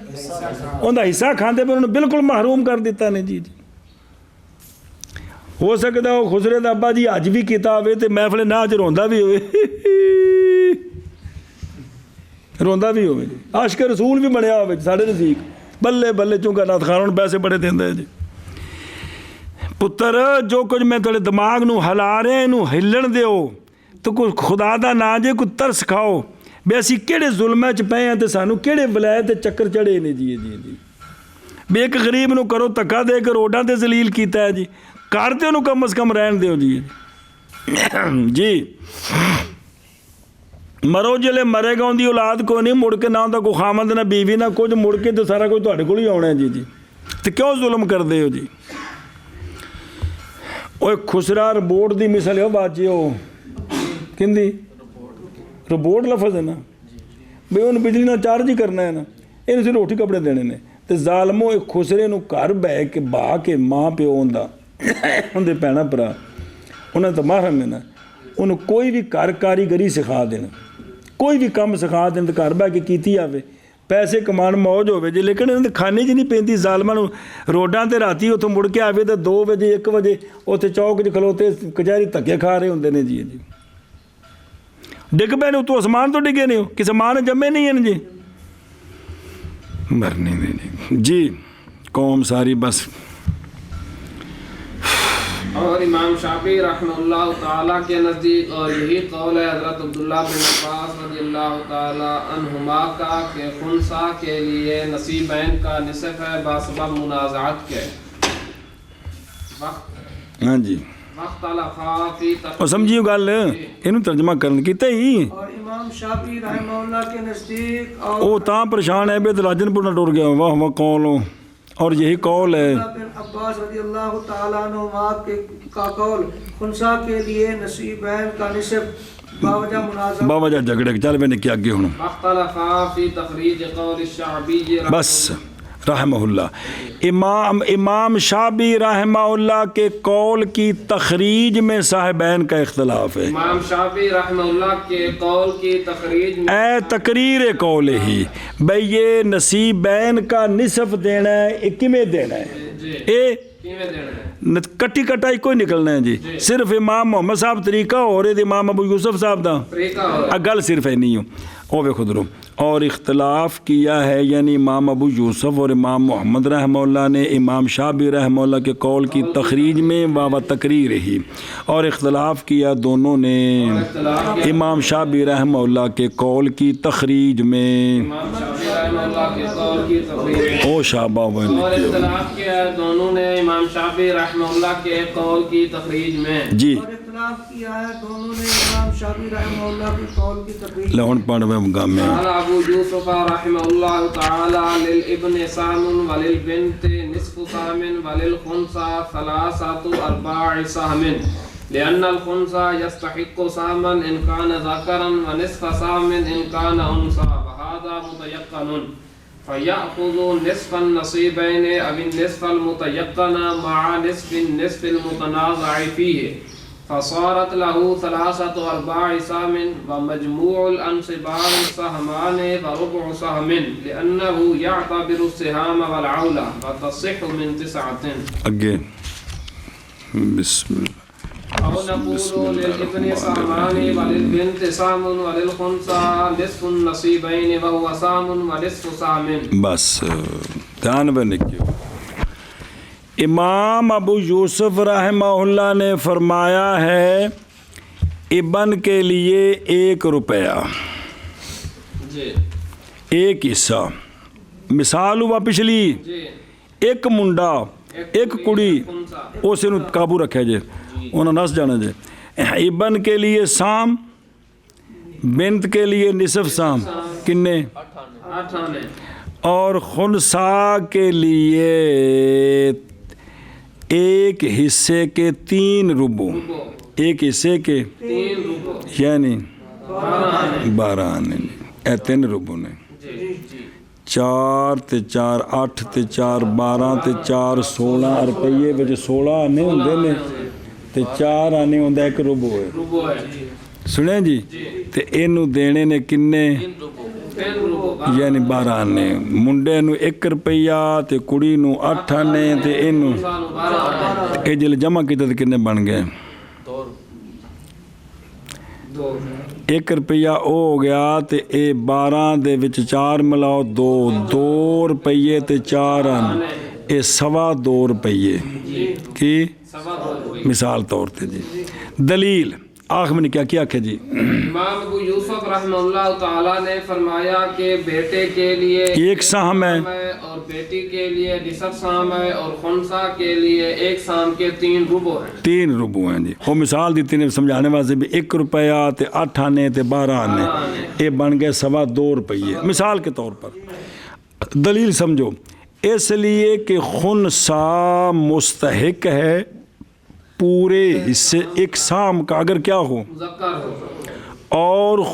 اندہ حصہ کھاندے پہنے انہوں بالکل محروم کر دیتا نے جی ہو سکتا ہو خسرے دا ابا جی آج بھی کتاب ہے تے محفل ناچ روندہ بھی ہوئے روندہ بھی ہوئے عاشق رسول بھی بنیا ہوئے ساڑھے نزدیک بلے بلے چونکہ نات خانوں پیسے بڑے دیندے جی پتر جو کچھ میں تھوڑے دماغ نو ہلا رہے ہیں نو ہلن دے ہو تو کوئی خدا دا نا جے کوئی ترس کھاؤ بے اسی کیڑے ظلمہ چ پے ہیں تے سانو کیڑے ولایت چکر چڑھے نے جی جی جی بے ایک غریب نو کرو تکا دے کے روڈاں تے ذلیل کیتا ہے جی کرتے انہوں کم از کم رہن دیو جی جی مرو جلے مرے گا ان دی اولاد کو نہیں مڑ کے نہ ہوتا کوئی خامد نہ بیوی نہ کچھ مڑ کے تو سارا کوئی تہاڈے کول ہی آنا ہے جی جی تو کیوں ظلم کر دے ہو جی اوہ خسرا رپورٹ دی مثال ہو باجی ہو کن دی ਰੋਬੋਟ ਲਫ਼ਜ਼ ਹੈ ਨਾ ਵੀ ਉਹਨੂੰ ਬਿਜਲੀ ਨਾਲ ਚਾਰਜ ਹੀ ਕਰਨਾ ਹੈ ਨਾ, ਇਹਨੂੰ ਸਿਰ ਰੋਟੀ ਕੱਪੜੇ ਦੇਣੇ ਨੇ। ਤੇ ਜ਼ਾਲਮੋ ਇੱਕ ਖੁਸਰੇ ਨੂੰ ਘਰ ਬਹਿ ਕੇ ਬਹਾ ਕੇ ਮਾਂ ਪਿਓ ਹੁੰਦਾ ਉਹਦੇ ਭੈਣਾਂ ਭਰਾ ਉਹਨਾਂ ਦਾ ਮਾਹਰਮ ਹੈ ਨਾ, ਉਹਨੂੰ ਕੋਈ ਵੀ ਘਰ ਕਾਰੀਗਰੀ ਸਿਖਾ ਦੇਣ, ਕੋਈ ਵੀ ਕੰਮ ਸਿਖਾ ਦੇਣ ਤੇ ਘਰ ਬਹਿ ਕੇ ਕੀਤੀ ਆਵੇ, ਪੈਸੇ ਕਮਾਉਣ ਮੌਜ ਹੋਵੇ ਜੇ, ਲੇਕਿਨ ਇਹਨਾਂ ਦੇ ਖਾਣੇ 'ਚ ਨਹੀਂ ਪੈਂਦੀ। ਜ਼ਾਲਮਾਂ ਨੂੰ ਰੋਡਾਂ 'ਤੇ ਰਾਤੀ ਉੱਥੋਂ ਮੁੜ ਕੇ ਆਵੇ ਤਾਂ 2 ਵਜੇ 1 ਵਜੇ ਉੱਥੇ ਚੌਕ 'ਚ ਖਲੋਤੇ ਕਚਹਿਰੀ ਧੱਕੇ ਖਾ ਰਹੇ ਹੁੰਦੇ ਨੇ ਜੀ। ਡਿੱਗ ਪਏ ਨੇ ਉੱਤੋਂ, ਅਸਮਾਨ ਤੋਂ ਡਿੱਗੇ ਨੇ, ਉਹ ਕਿਸੇ ਮਾਂ ਨੇ ਜੰਮੇ ਨਹੀਂ ਹਨ ਜੀ, ਮਰਨੇ ਦੇਣੇ ਜੀ ਕੌਮ ਸਾਰੀ ਬਸ। اور امام شافعی رحمہ اللہ تعالیٰ کے نزدیک اور یہی قول ہے حضرت عبداللہ بن عباس رضی اللہ تعالیٰ عنہما کا کہ خنثی کے لیے نصیبین کا نصف ہے باسبب منازعت کے ہاں جی اور سمجھیو گل اینو ترجمہ کرن کیتا ہی اور امام شافعی رحمہ اللہ کے نزدیک او تاں پریشان ہے بے راجن پور نہ ٹر گیا واہ واہ قولوں، اور یہی قول ہے بن عباس رضی اللہ تعالیٰ عنہما کا قول خنثی کے لیے نصیبین کا نصف باوجہ منازعہ باوجہ جھگڑے چل میں نے کیا آگے ہوں اختلفا فی تخریج قول الشعبی بس رحمہ اللہ امام شعبی رحمہ اللہ کے قول کی تخریج میں صاحبین کا اختلاف ہے۔ امام شافعی رحمہ اللہ کے قول کی تخریج میں اے تقریر قول ہی بھئی یہ نصیبین کا نصف دینا ہے، یہ کمیں دینا ہے، اے کٹی کٹائی کوئی نکلنا ہے جی، صرف امام محمد صاحب طریقہ ہو رہے تھے، امام ابو یوسف صاحب دا گل صرف ہے نہیں ہوں او بے خود رو، اور اختلاف کیا ہے یعنی امام ابو یوسف اور امام محمد رحمہ اللہ نے امام شافعی رحمہ اللہ کے قول کی تخریج میں و تقریر ہی، اور اختلاف کیا دونوں نے امام شافعی رحمہ اللہ کے قول کی تخریج میں، او شابہ اور اختلاف کیا ہے دونوں نے امام شافعی رحمہ اللہ کے قول کی تخریج میں جی، اور اختلاف کیا ہے دونوں نے امام شافعی رحمہ اللہ کے قول کی تقریر لہن پڑھ میں گام میں قال ابو یوسف رحمہ اللہ تعالی للابن سام وللبنت نصف سام وللخنثى ثلاثة أرباع سهم لأن الخنثى يستحق ساما إن كان ذكرا ونصف سام إن كان أنثى وهذا متيقن فيأخذ نصف النصيبين أو النصف المتيقن مع نصف المتنازع فيه فصارت له 3 أرباع سهم ومجموع الأنصبان سهمان وربع سهم لأنه يعتبر السهام والعولة فتصح من 9 اگے بسم اللہ أو نقول للابن سهمان وللبنت سهم وللخنثى نصف النصيبين وهو سهم ونصف سهم بس دھیان میں نکیو امام ابو یوسف رحمہ اللہ نے فرمایا ہے ابن کے لیے 1 روپیہ جی 1 حصہ، مثال ہوا پچھلی جی ایک منڈا ایک کڑی اسے نو قابو رکھے جے انہوں نس جانا جے، ابن کے لیے سام، بنت کے لیے نصف سام کنے 8 آنے، اور خنثی کے لیے 1 حصے کے 3 ربع، 1 حصے کے 3 ربع یعنی 12 آنے، اے 3 ربع نے، 4 تے 4 8 تے 4 12 تے 4 16 روپیے وچ 16 آنے ہوندے نے تے 4 آنے ہوندا 1 ربع ہے، ربع ہے سنیں جی، تے اینو دینے نے کنے 3 ربع یعنی 12 آنے، منڈے نو 1 روپیہ تے کڑی نو 8 آنے تے اینو 12 اے جل جمع کیتے تے کنے بن گئے 1 روپیہ او ہو گیا تے اے 12 دے وچ 4 ملاؤ 2 روپیے تے 4 آن اے 2.25 روپیے کی مثال طور تے جی۔ دلیل آخر میں نے کیا کیا کہ جی امام ابو یوسف رحمہ اللہ تعالیٰ نے فرمایا کہ بیٹے کے لیے 1 سہم ہے اور بیٹی کے لیے نصف سام ہے اور خنثی کے لیے 1 سام کے 3 ربع ہیں، 3 ربع ہیں جی۔ وہ مثال دیتی نے سمجھانے واسطے بھی 1 روپیہ تے 8 آنے تے 12 آنے اے بن گئے 2.25 روپیے مثال کے طور پر۔ دلیل سمجھو، اس لیے کہ خنثی مستحق ہے پورے حصے 1 سام کا اگر کیا ہو مذکر ہو اور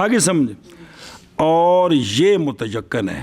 آگے سمجھ اور یہ متیقن ہے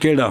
کیڑا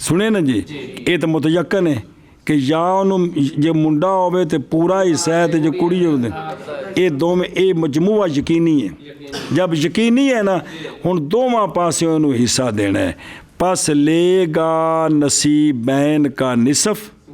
ਸੁਣੇ ਨਾ ਜੀ ਇਹ ਤਾਂ ਮੁਤਯੱਕਨ ਹੈ ਕਿ ਜਾਂ ਉਹਨੂੰ ਜੇ ਮੁੰਡਾ ਹੋਵੇ ਤੇ ਪੂਰਾ ਹਿੱਸਾ ਹੈ ਤੇ ਜੇ ਕੁੜੀ ਹੋਵੇ ਇਹ ਦੋਵੇਂ ਇਹ ਮਜਮੂਆ ਯਕੀਨੀ ਹੈ ਜਦ ਯਕੀਨੀ ਹੈ ਨਾ ਹੁਣ ਦੋਵਾਂ ਪਾਸਿਓਂ ਇਹਨੂੰ ਹਿੱਸਾ ਦੇਣਾ ਹੈ ਪਸ ਲੇਗਾ ਨਸੀਬੈਨ ਕਾ ਨਿਸਫ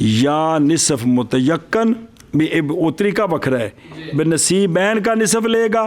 یا نصف متیقن بھی وہ طریقہ بکھرا ہے بے نصیبین کا نصف لے گا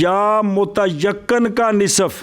یا متیقن کا نصف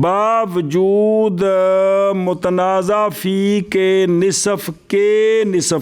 باوجود متنازع فی کے نصف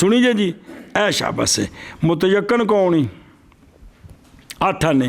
سنیجے جی اے شاباش ہے متیقن کون ہے 8 آنے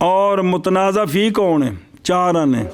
اور متنازع فی کون ہے 4 آنے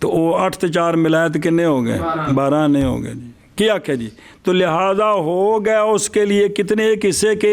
تو وہ 8 تے 4 ملائے تو کتنے ہو گئے 12 آنے ہو گئے جی کیا کہ جی تو لہذا ہو گیا اس کے لیے کتنے ایک حصے کے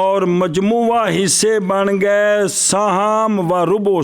اور مجموعہ حصے بن گئے سہام و ربو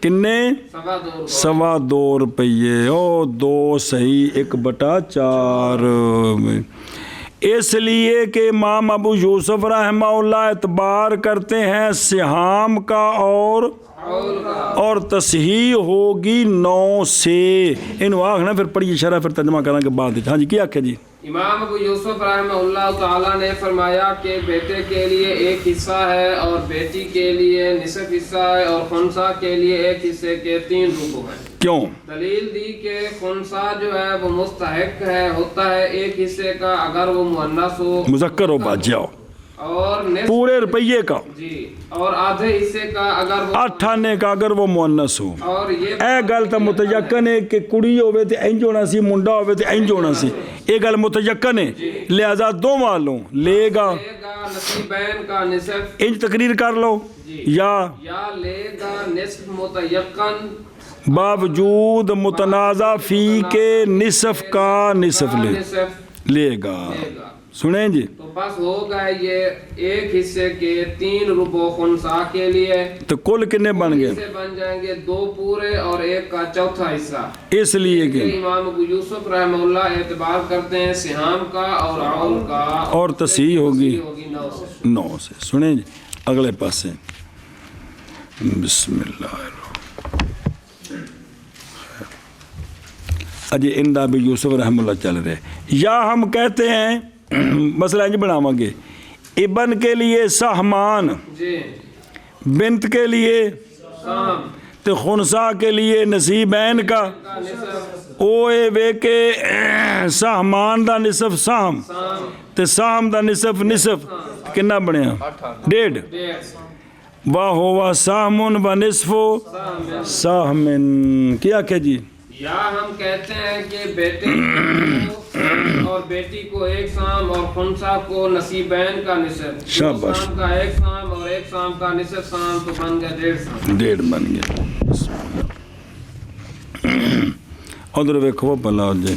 کنے 2.25 2.25 روپیے او 2 صحیح 1/4 اس لیے کہ امام ابو یوسف رحمہ اللہ اعتبار کرتے ہیں سہام کا اور تصحیح ہوگی 9 سے انہوں آخنا پھر پڑھیے شرح پھر ترجمہ کرنا کے بعد ہاں جی کیا کہ جی امام ابو یوسف رحمہ اللہ تعالیٰ نے فرمایا کہ بیٹے کے لیے ایک حصہ ہے اور بیٹی کے لیے نصف حصہ ہے اور خنسا کے لیے ایک حصے کے 3 ربو ہیں کیوں دلیل دی کہ خنسا جو ہے وہ مستحق ہے ہوتا ہے ایک حصے کا اگر وہ مؤنث ہو مذکر ہو بات جاؤ اور نصف پورے روپیے کا جی اور آدھے حصے کا اگر وہ 8 آنے کا اگر وہ مؤنث ہو اور یہ اے گل تو متیقن ہے کہ کڑی ہوئے تے انج ہونا سی منڈا ہوئے تے انج ہونا سی یہ گل متیقن ہے لہذا دو معلوم لے گا لے گا نصیبین کا نصف انج تقریر کر لو یا لے گا نصف متیقن باوجود متنازع فی کے نصف کا نصف لے گا سنیں جی تو بس ہو گئے یہ ایک حصے کے 3 ربو خنسا کے لیے تو کل کنے بن گئے حصے بن جائیں گے 2 پورے اور ایک کا چوتھا حصہ اس لیے کہ امام ابو یوسف رحمہ اللہ اعتبار کرتے ہیں سہام کا اور عول کا اور تصحیح ہوگی 9 سے 9 سے سنیں جی اگلے پاسے بسم اللہ الرحمن اجے اندہ بھی یوسف رحمہ اللہ چل رہے یا ہم کہتے ہیں مسئلہ انج بناواں گے ابن کے لیے سہمان جی بنت کے لیے سام تو خنسا کے لیے نصیبین کا اوے وے کے سہمان دا نصف سہم تے سہم دا نصف کنا بنیا 1.5 واہ ہوا سہمن و نصف سہمن کیا کہ جی یا ہم کہتے ہیں کہ بیٹے کو اور بیٹی کو ایک سام اور خنسا کو نصیبین کا نصف شاباش سام کا ایک سام اور ایک سام کا نصف سام تو بن گیا 1.5 سام 1.5 بن گیا ادھر ویکھو بلا جی